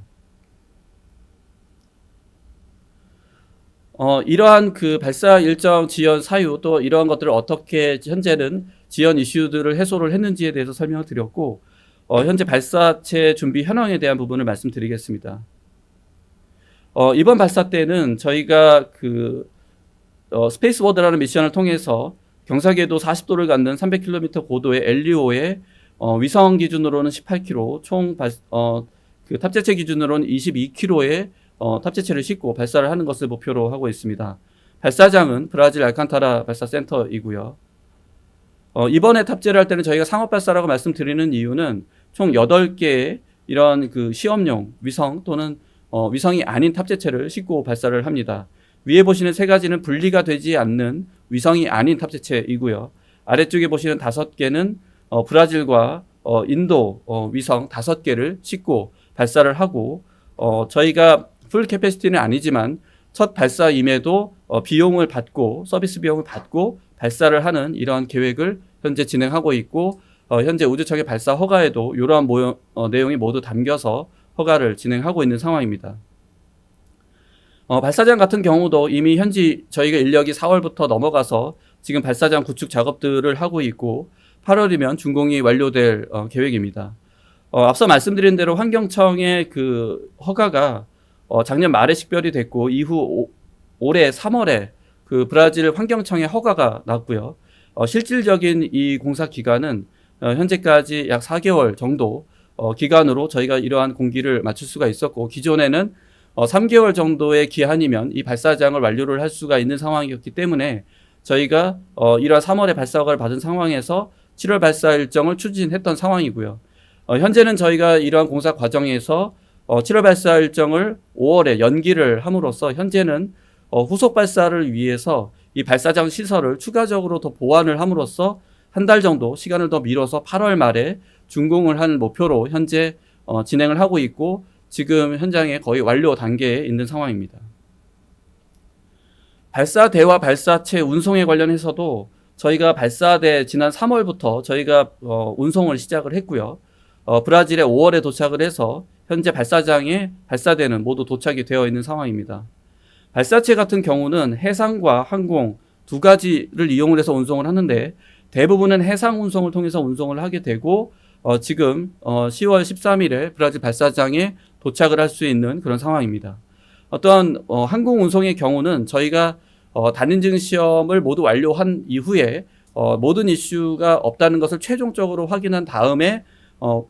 S1: 이러한 그 발사 일정 지연 사유 또 이러한 것들을 어떻게 현재는 지연 이슈들을 해소를 했는지에 대해서 설명을 드렸고 현재 발사체 준비 현황에 대한 부분을 말씀드리겠습니다. 이번 발사 때는 저희가 그 스페이스워드라는 미션을 통해서 경사궤도 40도를 갖는 300km 고도의 LEO에 위성 기준으로는 18km, 총 그 탑재체 기준으로는 22km의 탑재체를 싣고 발사를 하는 것을 목표로 하고 있습니다. 발사장은 브라질 알칸타라 발사센터이고요. 이번에 탑재를 할 때는 저희가 상업 발사라고 말씀드리는 이유는 총 8개의 이런 그 시험용 위성 또는 위성이 아닌 탑재체를 싣고 발사를 합니다. 위에 보시는 3가지는 분리가 되지 않는 위성이 아닌 탑재체이고요. 아래쪽에 보시는 5개는 브라질과 인도 위성 5개를 싣고 발사를 하고 저희가 풀 캐패시티는 아니지만 첫 발사임에도 비용을 받고 서비스 비용을 받고 발사를 하는 이러한 계획을 현재 진행하고 있고 현재 우주청의 발사 허가에도 이러한 내용이 모두 담겨서 허가를 진행하고 있는 상황입니다. 발사장 같은 경우도 이미 현지 저희가 인력이 4월부터 넘어가서 지금 발사장 구축 작업들을 하고 있고 8월이면 준공이 완료될 계획입니다. 앞서 말씀드린 대로 환경청의 그 허가가 작년 말에 식별이 됐고 이후 올해 3월에 그 브라질 환경청의 허가가 났고요. 실질적인 이 공사 기간은 현재까지 약 4개월 정도 기간으로 저희가 이러한 공기를 맞출 수가 있었고 기존에는 3개월 정도의 기한이면 이 발사장을 완료를 할 수가 있는 상황이었기 때문에 저희가 이러한 3월에 발사 허가를 받은 상황에서 7월 발사 일정을 추진했던 상황이고요. 현재는 저희가 이러한 공사 과정에서 7월 발사 일정을 5월에 연기를 함으로써 현재는 후속 발사를 위해서 이 발사장 시설을 추가적으로 더 보완을 함으로써 한 달 정도 시간을 더 미뤄서 8월 말에 준공을 하는 목표로 현재 진행을 하고 있고 지금 현장에 거의 완료 단계에 있는 상황입니다. 발사대와 발사체 운송에 관련해서도 저희가 발사대 지난 3월부터 저희가 운송을 시작을 했고요. 브라질에 5월에 도착을 해서 현재 발사장에 발사대는 모두 도착이 되어 있는 상황입니다. 발사체 같은 경우는 해상과 항공 두 가지를 이용을 해서 운송을 하는데 대부분은 해상 운송을 통해서 운송을 하게 되고 지금 10월 13일에 브라질 발사장에 도착을 할 수 있는 그런 상황입니다. 어떠한 항공 운송의 경우는 저희가 단인증 시험을 모두 완료한 이후에 모든 이슈가 없다는 것을 최종적으로 확인한 다음에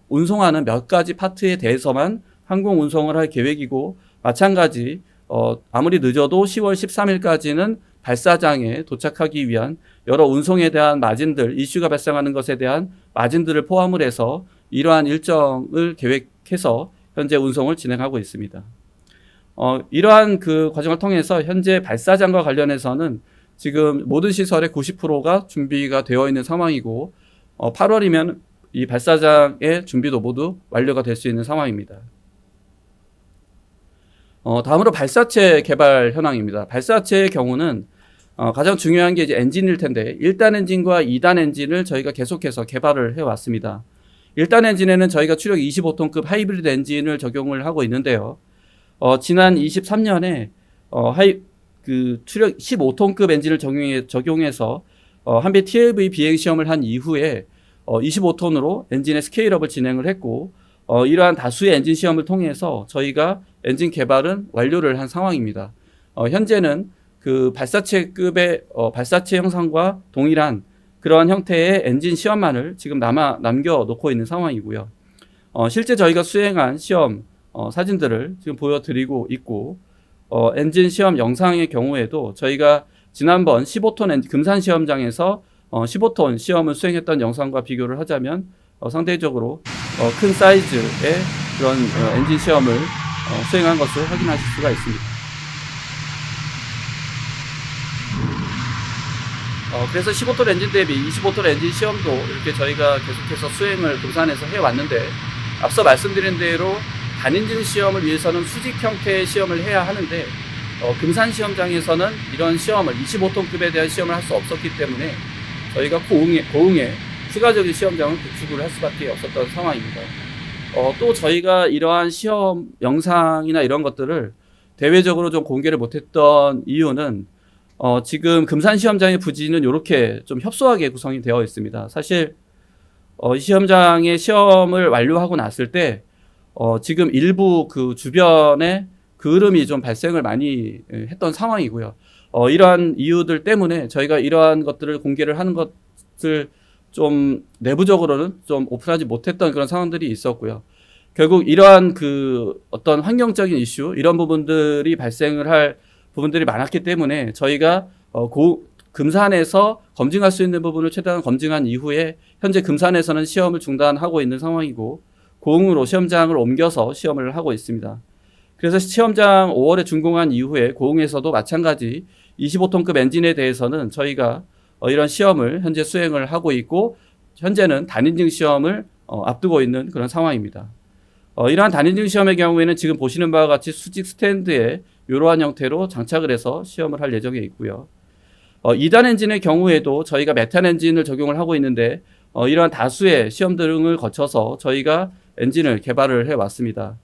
S1: 운송하는 몇 가지 파트에 대해서만 항공 운송을 할 계획이고 마찬가지 아무리 늦어도 10월 13일까지는 발사장에 도착하기 위한 여러 운송에 대한 마진들, 이슈가 발생하는 것에 대한 마진들을 포함을 해서 이러한 일정을 계획해서 현재 운송을 진행하고 있습니다. 이러한 그 과정을 통해서 현재 발사장과 관련해서는 지금 모든 시설의 90%가 준비가 되어 있는 상황이고 8월이면 이 발사장의 준비도 모두 완료가 될 수 있는 상황입니다. 다음으로 발사체 개발 현황입니다. 발사체의 경우는 가장 중요한 게 이제 엔진일 텐데 1단 엔진과 2단 엔진을 저희가 계속해서 개발을 해왔습니다. 1단 엔진에는 저희가 추력 25톤급 하이브리드 엔진을 적용을 하고 있는데요. 지난 23년에 추력 15톤급 엔진을 적용해서 한빛 TLV 비행 시험을 한 이후에 25톤으로 엔진의 스케일업을 진행을 했고 이러한 다수의 엔진 시험을 통해서 저희가 엔진 개발은 완료를 한 상황입니다. 현재는 그 발사체급의 발사체 형상과 동일한 그러한 형태의 엔진 시험만을 지금 남겨놓고 있는 상황이고요. 실제 저희가 수행한 시험 사진들을 지금 보여드리고 있고 엔진 시험 영상의 경우에도 저희가 지난번 15톤 금산 시험장에서 15톤 시험을 수행했던 영상과 비교를 하자면 상대적으로 큰 사이즈의 그런 엔진 시험을 수행한 것을 확인하실 수가 있습니다. 그래서 15톤 엔진 대비 25톤 엔진 시험도 이렇게 저희가 계속해서 수행을 금산에서 해왔는데 앞서 말씀드린 대로 단엔진 시험을 위해서는 수직 형태의 시험을 해야 하는데 금산 시험장에서는 이런 시험을 25톤급에 대한 시험을 할 수 없었기 때문에 저희가 고흥에 추가적인 시험장을 구축을 할 수밖에 없었던 상황입니다. 또 저희가 이러한 시험 영상이나 이런 것들을 대외적으로 좀 공개를 못했던 이유는 지금 금산 시험장의 부지는 이렇게 좀 협소하게 구성이 되어 있습니다. 사실 이 시험장의 시험을 완료하고 났을 때 지금 일부 그 주변에 그을음이 좀 발생을 많이 했던 상황이고요. 이러한 이유들 때문에 저희가 이러한 것들을 공개를 하는 것을 좀 내부적으로는 좀 오픈하지 못했던 그런 상황들이 있었고요. 결국 이러한 그 어떤 환경적인 이슈 이런 부분들이 발생을 할 부분들이 많았기 때문에 저희가 금산에서 검증할 수 있는 부분을 최대한 검증한 이후에 현재 금산에서는 시험을 중단하고 있는 상황이고 고흥으로 시험장을 옮겨서 시험을 하고 있습니다. 그래서 시험장 5월에 준공한 이후에 고흥에서도 마찬가지 25톤급 엔진에 대해서는 저희가 이런 시험을 현재 수행을 하고 있고 현재는 단인증 시험을 앞두고 있는 그런 상황입니다. 이러한 단인증 시험의 경우에는 지금 보시는 바와 같이 수직 스탠드에 이러한 형태로 장착을 해서 시험을 할 예정에 있고요. 2단 엔진의 경우에도 저희가 메탄 엔진을 적용을 하고 있는데 이러한 다수의 시험 등을 거쳐서 저희가 엔진을 개발을 해왔습니다.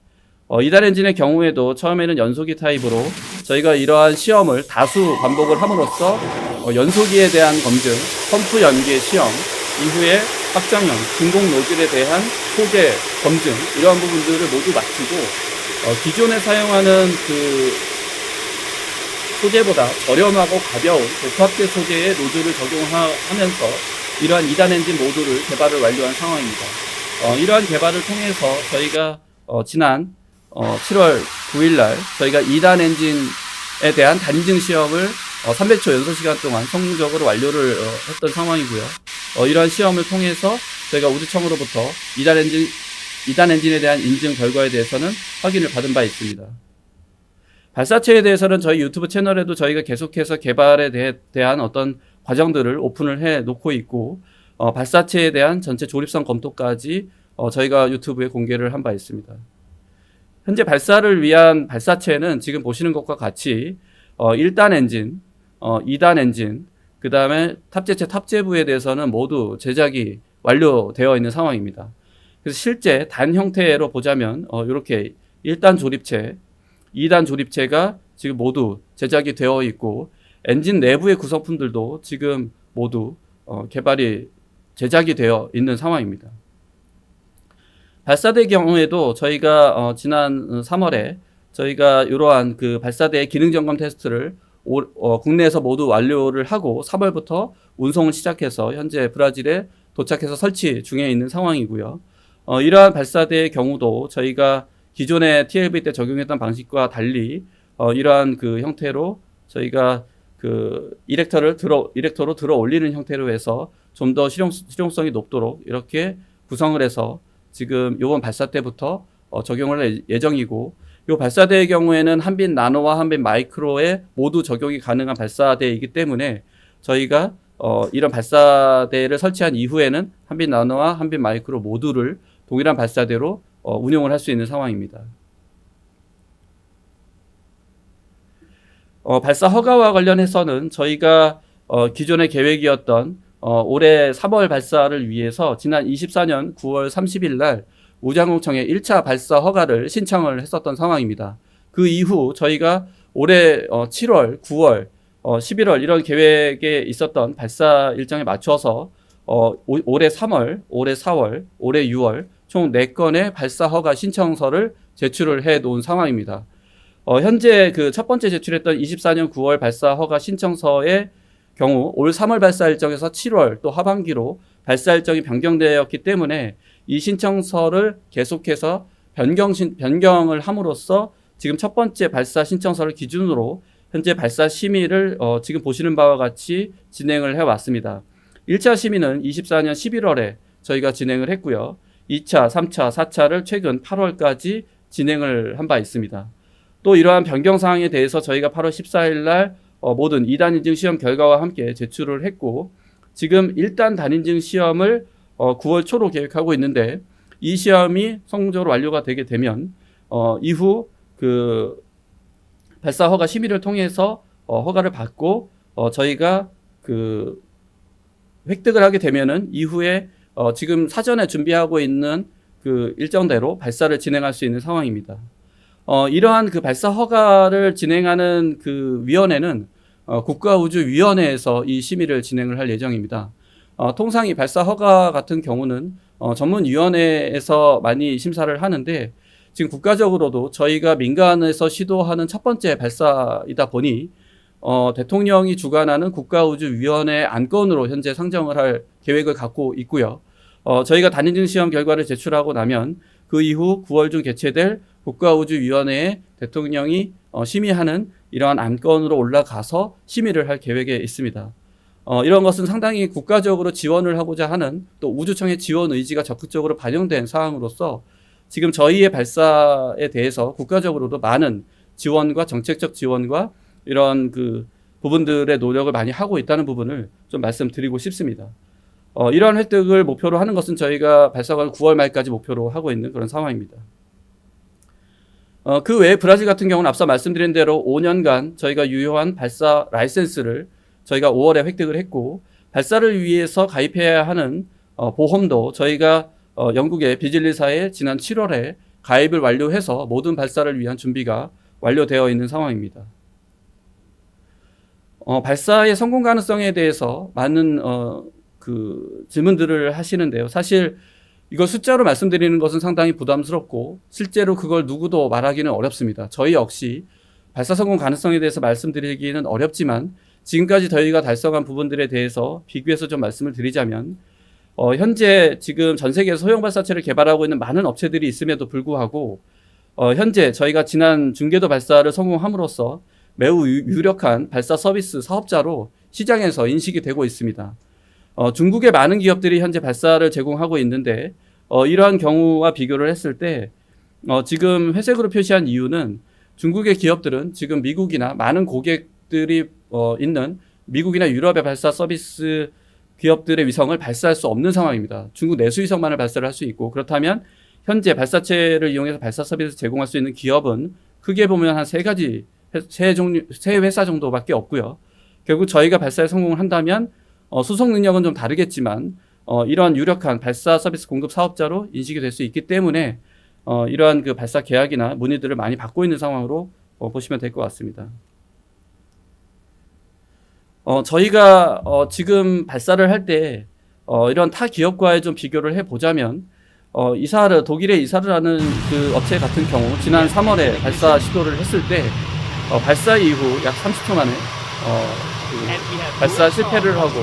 S1: 2단 엔진의 경우에도 처음에는 연소기 타입으로 저희가 이러한 시험을 다수 반복을 함으로써 연소기에 대한 검증, 펌프 연계 시험, 이후에 확장형, 진공 노즐에 대한 소재 검증 이러한 부분들을 모두 마치고 기존에 사용하는 그 소재보다 저렴하고 가벼운 고화학제 소재의 노즐을 적용하면서 이러한 2단 엔진 모듈을 개발을 완료한 상황입니다. 이러한 개발을 통해서 저희가 지난 7월 9일 날 저희가 2단 엔진에 대한 단인증 시험을 300초 연소 시간 동안 성공적으로 완료를 했던 상황이고요. 이러한 시험을 통해서 저희가 우주청으로부터 2단 엔진에 대한 인증 결과에 대해서는 확인을 받은 바 있습니다. 발사체에 대해서는 저희 유튜브 채널에도 저희가 계속해서 개발에 대한 어떤 과정들을 오픈을 해 놓고 있고 발사체에 대한 전체 조립성 검토까지 저희가 유튜브에 공개를 한 바 있습니다. 현재 발사를 위한 발사체는 지금 보시는 것과 같이 1단 엔진, 2단 엔진, 그 다음에 탑재체 탑재부에 대해서는 모두 제작이 완료되어 있는 상황입니다. 그래서 실제 단 형태로 보자면 이렇게 1단 조립체, 2단 조립체가 지금 모두 제작이 되어 있고 엔진 내부의 구성품들도 지금 모두 제작이 되어 있는 상황입니다. 발사대 경우에도 저희가 지난 3월에 저희가 이러한 그 발사대의 기능 점검 테스트를 국내에서 모두 완료를 하고 3월부터 운송을 시작해서 현재 브라질에 도착해서 설치 중에 있는 상황이고요. 이러한 발사대의 경우도 저희가 기존의 TLV 때 적용했던 방식과 달리 이러한 그 형태로 저희가 그 이렉터로 들어 올리는 형태로 해서 좀 더 실용성이 높도록 이렇게 구성을 해서 지금 이번 발사 때부터 적용을 할 예정이고 이 발사대의 경우에는 한빛 나노와 한빛 마이크로에 모두 적용이 가능한 발사대이기 때문에 저희가 이런 발사대를 설치한 이후에는 한빛 나노와 한빛 마이크로 모두를 동일한 발사대로 운용을 할 수 있는 상황입니다. 발사 허가와 관련해서는 저희가 기존의 계획이었던 올해 3월 발사를 위해서 지난 24년 9월 30일 날 우주항공청에 1차 발사 허가를 신청을 했었던 상황입니다. 그 이후 저희가 올해 7월, 9월 11월 이런 계획에 있었던 발사 일정에 맞춰서 올해 3월, 올해 4월, 올해 6월 총 4건의 발사 허가 신청서를 제출을 해 놓은 상황입니다. 현재 그 첫 번째 제출했던 24년 9월 발사 허가 신청서의 경우 올 3월 발사 일정에서 7월 또 하반기로 발사 일정이 변경되었기 때문에 이 신청서를 계속해서 변경을 함으로써 지금 첫 번째 발사 신청서를 기준으로 현재 발사 심의를 지금 보시는 바와 같이 진행을 해왔습니다. 1차 심의는 24년 11월에 저희가 진행을 했고요. 2차, 3차, 4차를 최근 8월까지 진행을 한 바 있습니다. 또 이러한 변경 사항에 대해서 저희가 8월 14일 날 모든 2단 인증 시험 결과와 함께 제출을 했고 지금 1단 단인증 시험을 9월 초로 계획하고 있는데 이 시험이 성공적으로 완료가 되게 되면 이후 그 발사 허가 심의를 통해서 허가를 받고 저희가 그 획득을 하게 되면은 이후에 지금 사전에 준비하고 있는 그 일정대로 발사를 진행할 수 있는 상황입니다. 이러한 그 발사 허가를 진행하는 그 위원회는 국가우주위원회에서 이 심의를 진행을 할 예정입니다. 통상 이 발사 허가 같은 경우는 전문위원회에서 많이 심사를 하는데 지금 국가적으로도 저희가 민간에서 시도하는 첫 번째 발사이다 보니 대통령이 주관하는 국가우주위원회 안건으로 현재 상정을 할 계획을 갖고 있고요. 저희가 단인증 시험 결과를 제출하고 나면 그 이후 9월 중 개최될 국가우주위원회에 대통령이 심의하는 이러한 안건으로 올라가서 심의를 할 계획에 있습니다. 이런 것은 상당히 국가적으로 지원을 하고자 하는 또 우주청의 지원 의지가 적극적으로 반영된 사항으로서 지금 저희의 발사에 대해서 국가적으로도 많은 지원과 정책적 지원과 이런 그 부분들의 노력을 많이 하고 있다는 부분을 좀 말씀드리고 싶습니다. 이러한 획득을 목표로 하는 것은 저희가 발사관을 9월 말까지 목표로 하고 있는 그런 상황입니다. 그 외에 브라질 같은 경우는 앞서 말씀드린 대로 5년간 저희가 유효한 발사 라이센스를 저희가 5월에 획득을 했고 발사를 위해서 가입해야 하는 보험도 저희가 영국의 비질리사에 지난 7월에 가입을 완료해서 모든 발사를 위한 준비가 완료되어 있는 상황입니다. 발사의 성공 가능성에 대해서 많은 그 질문들을 하시는데요. 사실 이걸 숫자로 말씀드리는 것은 상당히 부담스럽고 실제로 그걸 누구도 말하기는 어렵습니다. 저희 역시 발사 성공 가능성에 대해서 말씀드리기는 어렵지만 지금까지 저희가 달성한 부분들에 대해서 비교해서 좀 말씀을 드리자면 현재 지금 전 세계에서 소형 발사체를 개발하고 있는 많은 업체들이 있음에도 불구하고 현재 저희가 지난 중궤도 발사를 성공함으로써 매우 유력한 발사 서비스 사업자로 시장에서 인식이 되고 있습니다. 중국의 많은 기업들이 현재 발사를 제공하고 있는데 이러한 경우와 비교를 했을 때 지금 회색으로 표시한 이유는 중국의 기업들은 지금 미국이나 많은 고객들이 있는 미국이나 유럽의 발사 서비스 기업들의 위성을 발사할 수 없는 상황입니다. 중국 내수 위성만을 발사를 할 수 있고 그렇다면 현재 발사체를 이용해서 발사 서비스 제공할 수 있는 기업은 크게 보면 한 세 회사 정도밖에 없고요. 결국 저희가 발사에 성공을 한다면 수송 능력은 좀 다르겠지만 이러한 유력한 발사 서비스 공급 사업자로 인식이 될 수 있기 때문에 이러한 그 발사 계약이나 문의들을 많이 받고 있는 상황으로 보시면 될 것 같습니다. 저희가 지금 발사를 할 때 이런 타 기업과의 좀 비교를 해보자면 이사르, 독일의 이사르라는 그 업체 같은 경우 지난 3월에 발사 시도를 했을 때 발사 이후 약 30초 만에 그 발사 실패를 하고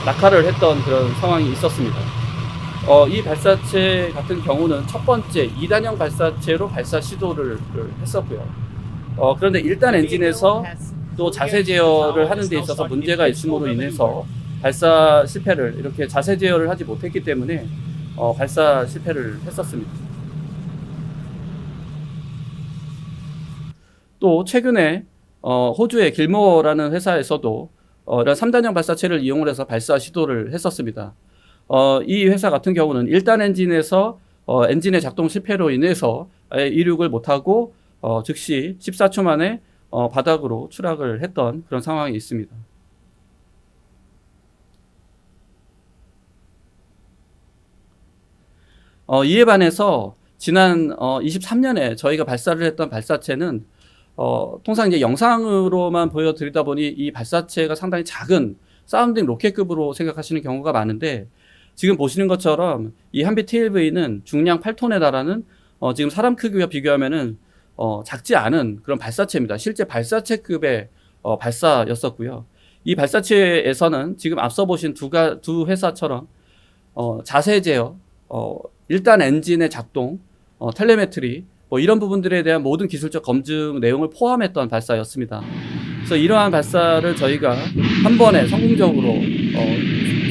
S1: 낙하를 했던 그런 상황이 있었습니다. 이 발사체 같은 경우는 첫 번째 2단형 발사체로 발사 시도를 했었고요. 그런데 1단 엔진에서 또 자세 제어를 하는 데 있어서 문제가 있음으로 인해서 발사 실패를 이렇게 자세 제어를 하지 못했기 때문에 발사 실패를 했었습니다. 또 최근에 호주의 길모어라는 회사에서도 이런 3단형 발사체를 이용을 해서 발사 시도를 했었습니다. 이 회사 같은 경우는 1단 엔진에서 엔진의 작동 실패로 인해서 이륙을 못하고 즉시 14초 만에 바닥으로 추락을 했던 그런 상황이 있습니다. 이에 반해서 지난 23년에 저희가 발사를 했던 발사체는 통상 이제 영상으로만 보여드리다 보니 이 발사체가 상당히 작은 사운딩 로켓급으로 생각하시는 경우가 많은데, 지금 보시는 것처럼 이 한빛 TLV는 중량 8톤에 달하는 지금 사람 크기와 비교하면은 작지 않은 그런 발사체입니다. 실제 발사체급의 발사였었고요. 이 발사체에서는 지금 앞서 보신 두 회사처럼 자세 제어, 1단 엔진의 작동, 텔레메트리 뭐 이런 부분들에 대한 모든 기술적 검증 내용을 포함했던 발사였습니다. 그래서 이러한 발사를 저희가 한 번에 성공적으로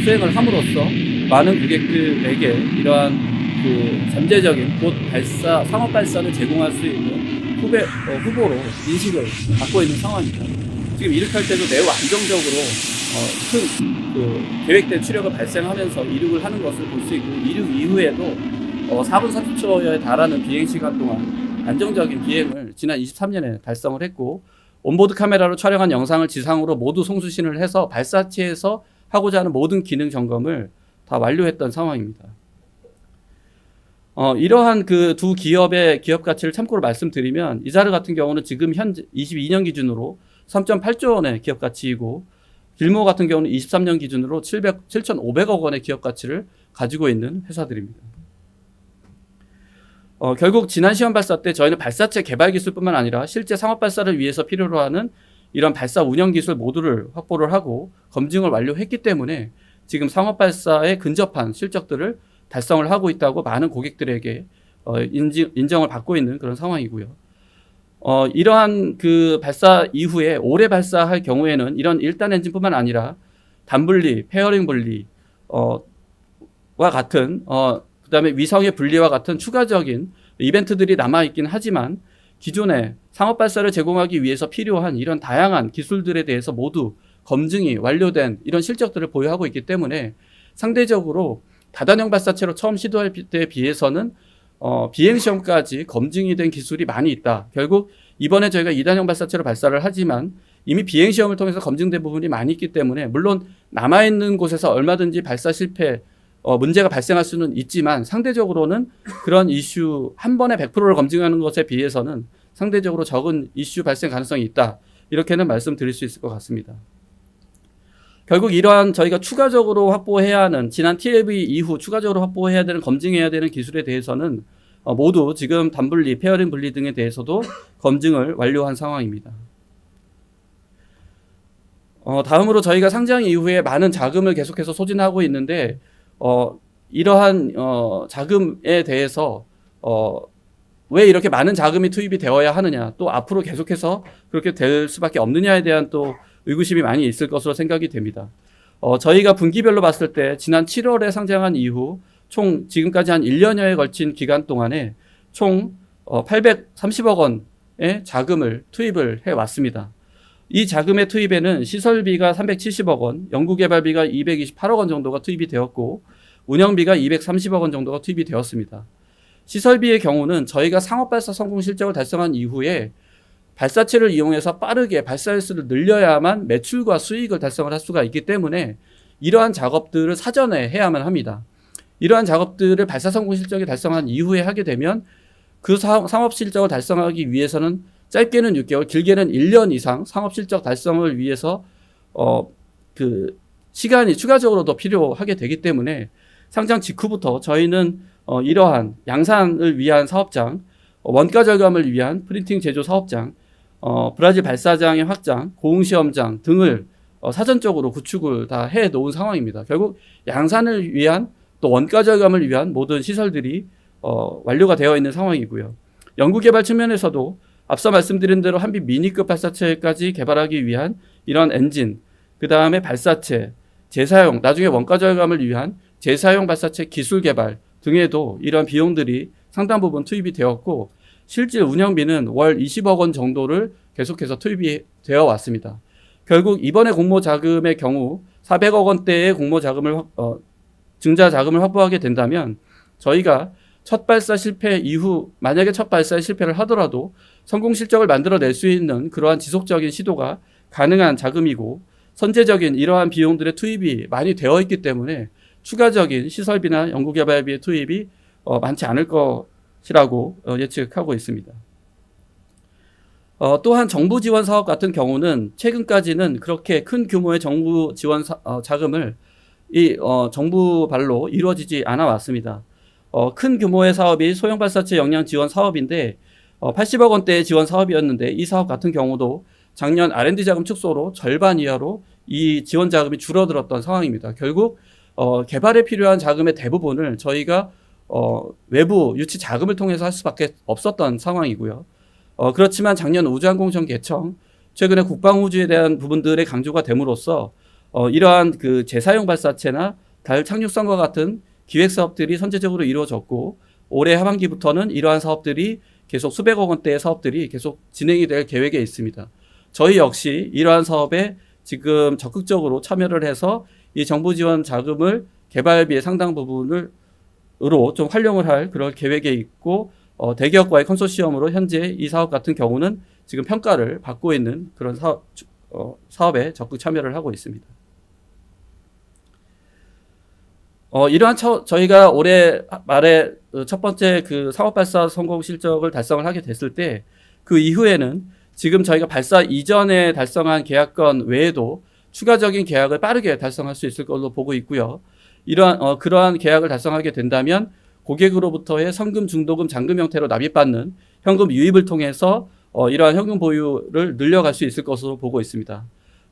S1: 수행을 함으로써 많은 고객들에게 이러한 그 잠재적인 곧 발사, 상업 발사를 제공할 수 있는 후보로 인식을 받고 있는 상황입니다. 지금 이륙할 때도 매우 안정적으로 큰 그 계획된 추력을 발생하면서 이륙을 하는 것을 볼 수 있고, 이륙 이후에도 4분 30초여에 달하는 비행 시간 동안 안정적인 비행을 지난 23년에 달성을 했고, 온보드 카메라로 촬영한 영상을 지상으로 모두 송수신을 해서 발사체에서 하고자 하는 모든 기능 점검을 다 완료했던 상황입니다. 이러한 그 두 기업의 기업 가치를 참고로 말씀드리면, 이자르 같은 경우는 지금 현재 22년 기준으로 3.8조 원의 기업 가치이고, 길모 같은 경우는 23년 기준으로 7,500억 원의 기업 가치를 가지고 있는 회사들입니다. 결국 지난 시험 발사 때 저희는 발사체 개발 기술뿐만 아니라 실제 상업 발사를 위해서 필요로 하는 이런 발사 운영 기술 모두를 확보를 하고 검증을 완료했기 때문에 지금 상업 발사에 근접한 실적들을 달성을 하고 있다고 많은 고객들에게 인정을 받고 있는 그런 상황이고요. 이러한 그 발사 이후에 오래 발사할 경우에는 이런 1단 엔진뿐만 아니라 단분리, 페어링 분리, 와 같은, 그 다음에 위성의 분리와 같은 추가적인 이벤트들이 남아있긴 하지만, 기존에 상업 발사를 제공하기 위해서 필요한 이런 다양한 기술들에 대해서 모두 검증이 완료된 이런 실적들을 보유하고 있기 때문에 상대적으로 다단형 발사체로 처음 시도할 때에 비해서는 비행시험까지 검증이 된 기술이 많이 있다. 결국 이번에 저희가 2단형 발사체로 발사를 하지만 이미 비행시험을 통해서 검증된 부분이 많이 있기 때문에, 물론 남아있는 곳에서 얼마든지 발사 실패, 문제가 발생할 수는 있지만 상대적으로는 그런 이슈 한 번에 100%를 검증하는 것에 비해서는 상대적으로 적은 이슈 발생 가능성이 있다. 이렇게는 말씀드릴 수 있을 것 같습니다. 결국 이러한 저희가 추가적으로 확보해야 하는, 지난 TLV 이후 추가적으로 확보해야 되는, 검증해야 되는 기술에 대해서는 모두 지금 단분리, 페어링 분리 등에 대해서도 검증을 완료한 상황입니다. 다음으로 저희가 상장 이후에 많은 자금을 계속해서 소진하고 있는데, 이러한 자금에 대해서 왜 이렇게 많은 자금이 투입이 되어야 하느냐, 또 앞으로 계속해서 그렇게 될 수밖에 없느냐에 대한 또 의구심이 많이 있을 것으로 생각이 됩니다. 저희가 분기별로 봤을 때 지난 7월에 상장한 이후 총 지금까지 한 1년여에 걸친 기간 동안에 총 830억 원의 자금을 투입을 해왔습니다. 이 자금의 투입에는 시설비가 370억 원, 연구개발비가 228억 원 정도가 투입이 되었고, 운영비가 230억 원 정도가 투입이 되었습니다. 시설비의 경우는 저희가 상업발사 성공 실적을 달성한 이후에 발사체를 이용해서 빠르게 발사 횟수를 늘려야만 매출과 수익을 달성을 할 수가 있기 때문에 이러한 작업들을 사전에 해야만 합니다. 이러한 작업들을 발사 성공 실적이 달성한 이후에 하게 되면 그 상업 실적을 달성하기 위해서는 짧게는 6개월, 길게는 1년 이상 상업 실적 달성을 위해서 그 시간이 추가적으로 더 필요하게 되기 때문에 상장 직후부터 저희는 이러한 양산을 위한 사업장, 원가 절감을 위한 프린팅 제조 사업장, 브라질 발사장의 확장, 고흥시험장 등을 사전적으로 구축을 다 해 놓은 상황입니다. 결국 양산을 위한, 또 원가 절감을 위한 모든 시설들이 완료가 되어 있는 상황이고요. 연구개발 측면에서도 앞서 말씀드린 대로 한빛 미니급 발사체까지 개발하기 위한 이런 엔진, 그 다음에 발사체, 재사용, 나중에 원가 절감을 위한 재사용 발사체 기술 개발 등에도 이런 비용들이 상당 부분 투입이 되었고, 실질 운영비는 월 20억 원 정도를 계속해서 투입이 되어 왔습니다. 결국 이번에 공모 자금의 경우 400억 원대의 공모 자금을 증자 자금을 확보하게 된다면, 저희가 첫 발사 실패 이후 만약에 첫 발사에 실패를 하더라도 성공 실적을 만들어낼 수 있는 그러한 지속적인 시도가 가능한 자금이고, 선제적인 이러한 비용들의 투입이 많이 되어 있기 때문에 추가적인 시설비나 연구개발비의 투입이 많지 않을 것이라고 예측하고 있습니다. 또한 정부 지원 사업 같은 경우는 최근까지는 그렇게 큰 규모의 정부 지원 자금을 정부 발로 이루어지지 않아 왔습니다. 큰 규모의 사업이 소형 발사체 역량 지원 사업인데 80억 원대의 지원 사업이었는데 이 사업 같은 경우도 작년 R&D 자금 축소로 절반 이하로 이 지원 자금이 줄어들었던 상황입니다. 결국 개발에 필요한 자금의 대부분을 저희가 외부 유치 자금을 통해서 할 수밖에 없었던 상황이고요. 그렇지만 작년 우주항공청 개청 최근에 국방우주에 대한 부분들의 강조가 됨으로써 이러한 그 재사용 발사체나 달 착륙선과 같은 기획 사업들이 선제적으로 이루어졌고 올해 하반기부터는 이러한 사업들이 계속 수백억 원대의 사업들이 계속 진행이 될 계획에 있습니다. 저희 역시 이러한 사업에 지금 적극적으로 참여를 해서 이 정부 지원 자금을 개발비의 상당 부분으로 좀 활용을 할 그런 계획에 있고 대기업과의 컨소시엄으로 현재 이 사업 같은 경우는 지금 평가를 받고 있는 그런 사업에 적극 참여를 하고 있습니다. 이러한 저희가 올해 말에 첫 번째 그 상업 발사 성공 실적을 달성을 하게 됐을 때 그 이후에는 지금 저희가 발사 이전에 달성한 계약건 외에도 추가적인 계약을 빠르게 달성할 수 있을 걸로 보고 있고요. 그러한 계약을 달성하게 된다면 고객으로부터의 선금, 중도금, 잔금 형태로 납입받는 현금 유입을 통해서 이러한 현금 보유를 늘려갈 수 있을 것으로 보고 있습니다.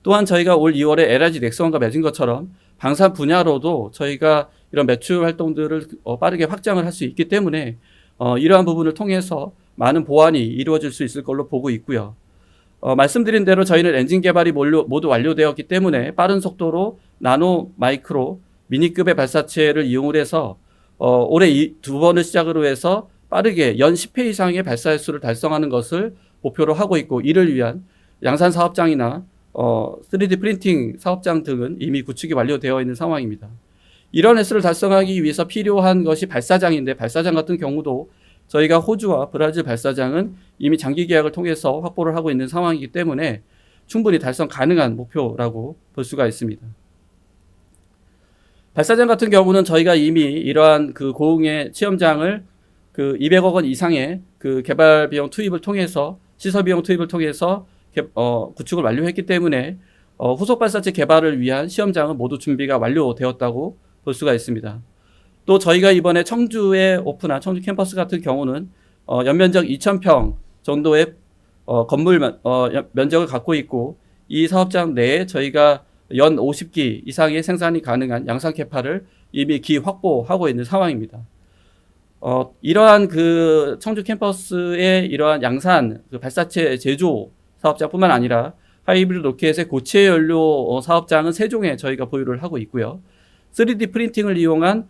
S1: 또한 저희가 올 2월에 LIG 넥스원과 맺은 것처럼 방산 분야로도 저희가 이런 매출 활동들을 빠르게 확장을 할 수 있기 때문에 이러한 부분을 통해서 많은 보완이 이루어질 수 있을 걸로 보고 있고요. 말씀드린 대로 저희는 엔진 개발이 모두 완료되었기 때문에 빠른 속도로 나노, 마이크로, 미니급의 발사체를 이용을 해서 올해 2번을 시작으로 해서 빠르게 연 10회 이상의 발사 횟수를 달성하는 것을 목표로 하고 있고 이를 위한 양산 사업장이나 3D 프린팅 사업장 등은 이미 구축이 완료되어 있는 상황입니다. 이런 횟수를 달성하기 위해서 필요한 것이 발사장인데 발사장 같은 경우도 저희가 호주와 브라질 발사장은 이미 장기 계약을 통해서 확보를 하고 있는 상황이기 때문에 충분히 달성 가능한 목표라고 볼 수가 있습니다. 발사장 같은 경우는 저희가 이미 이러한 그 고흥의 체험장을 그 200억 원 이상의 그 개발 비용 투입을 통해서 시설 비용 투입을 통해서 구축을 완료했기 때문에 후속 발사체 개발을 위한 시험장은 모두 준비가 완료되었다고 볼 수가 있습니다. 또 저희가 이번에 청주에 오픈한 청주 캠퍼스 같은 경우는 연면적 2,000평 정도의 건물 면적을 갖고 있고 이 사업장 내에 저희가 연 50기 이상의 생산이 가능한 양산 캐파를 이미 확보하고 있는 상황입니다. 이러한 그 청주 캠퍼스의 이러한 양산 그 발사체 제조 사업장뿐만 아니라 하이브리드 로켓의 고체 연료 사업장은 세종에 저희가 보유를 하고 있고요. 3D 프린팅을 이용한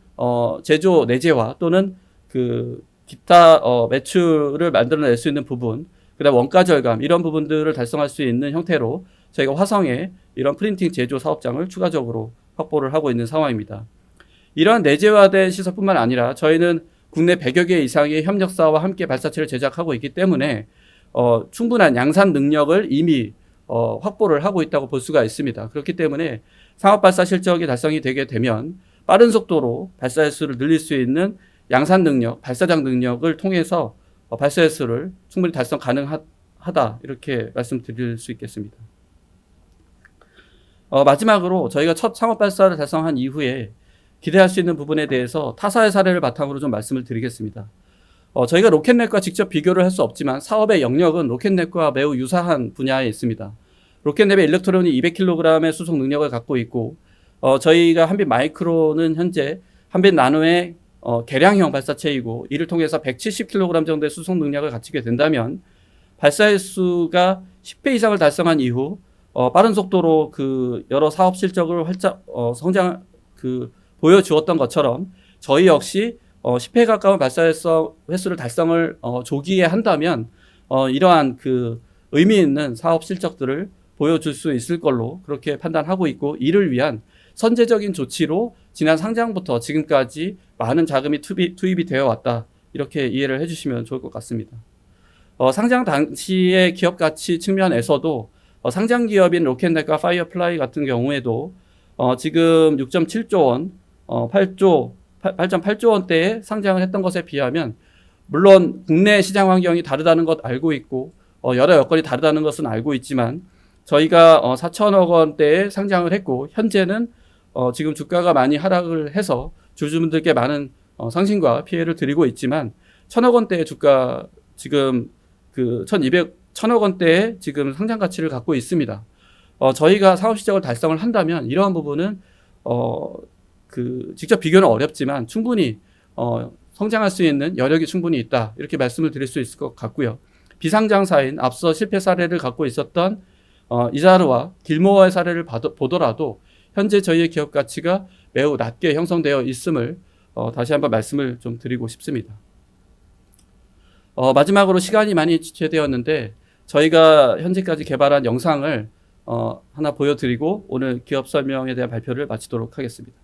S1: 제조 내재화 또는 그 기타 매출을 만들어낼 수 있는 부분, 그다음 원가 절감 이런 부분들을 달성할 수 있는 형태로 저희가 화성에 이런 프린팅 제조 사업장을 추가적으로 확보를 하고 있는 상황입니다. 이러한 내재화된 시설뿐만 아니라 저희는 국내 100여 개 이상의 협력사와 함께 발사체를 제작하고 있기 때문에 충분한 양산 능력을 이미 확보를 하고 있다고 볼 수가 있습니다. 그렇기 때문에 상업 발사 실적이 달성이 되게 되면 빠른 속도로 발사 횟수를 늘릴 수 있는 양산 능력, 발사장 능력을 통해서 발사 횟수를 충분히 달성 가능하다 이렇게 말씀드릴 수 있겠습니다. 마지막으로 저희가 첫 상업 발사를 달성한 이후에 기대할 수 있는 부분에 대해서 타사의 사례를 바탕으로 좀 말씀을 드리겠습니다. 저희가 로켓넷과 직접 비교를 할 수 없지만 사업의 영역은 로켓넷과 매우 유사한 분야에 있습니다. 로켓넷의 일렉트론이 200kg의 수송 능력을 갖고 있고 저희가 한빛 마이크로는 현재 한빛 나노의 개량형 발사체이고 이를 통해서 170kg 정도의 수송 능력을 갖추게 된다면 발사 횟수가 10배 이상을 달성한 이후 빠른 속도로 그 여러 사업 실적을 활짝 성장 보여주었던 것처럼 저희 역시 10회 가까운 발사 횟수를 달성을 조기에 한다면 이러한 그 의미 있는 사업 실적들을 보여줄 수 있을 걸로 그렇게 판단하고 있고 이를 위한 선제적인 조치로 지난 상장부터 지금까지 많은 자금이 투입이 되어 왔다 이렇게 이해를 해주시면 좋을 것 같습니다. 상장 당시의 기업 가치 측면에서도 상장 기업인 로켓넷과 파이어플라이 같은 경우에도 지금 6.7조 원, 8.8조 원대에 상장을 했던 것에 비하면 물론 국내 시장 환경이 다르다는 것 알고 있고 여러 여건이 다르다는 것은 알고 있지만 저희가 4천억 원대에 상장을 했고 현재는 지금 주가가 많이 하락을 해서 주주분들께 많은 상심과 피해를 드리고 있지만 1,000억 원대의 주가 지금 그 1,200억 원대의 지금 상장 가치를 갖고 있습니다. 저희가 사업 시작을 달성을 한다면 이러한 부분은 직접 비교는 어렵지만 충분히 성장할 수 있는 여력이 충분히 있다. 이렇게 말씀을 드릴 수 있을 것 같고요. 비상장사인 앞서 실패 사례를 갖고 있었던 이자르와 길모어의 사례를 보더라도 현재 저희의 기업 가치가 매우 낮게 형성되어 있음을 다시 한번 말씀을 좀 드리고 싶습니다. 마지막으로 시간이 많이 지체되었는데 저희가 현재까지 개발한 영상을 하나 보여드리고 오늘 기업 설명에 대한 발표를 마치도록 하겠습니다.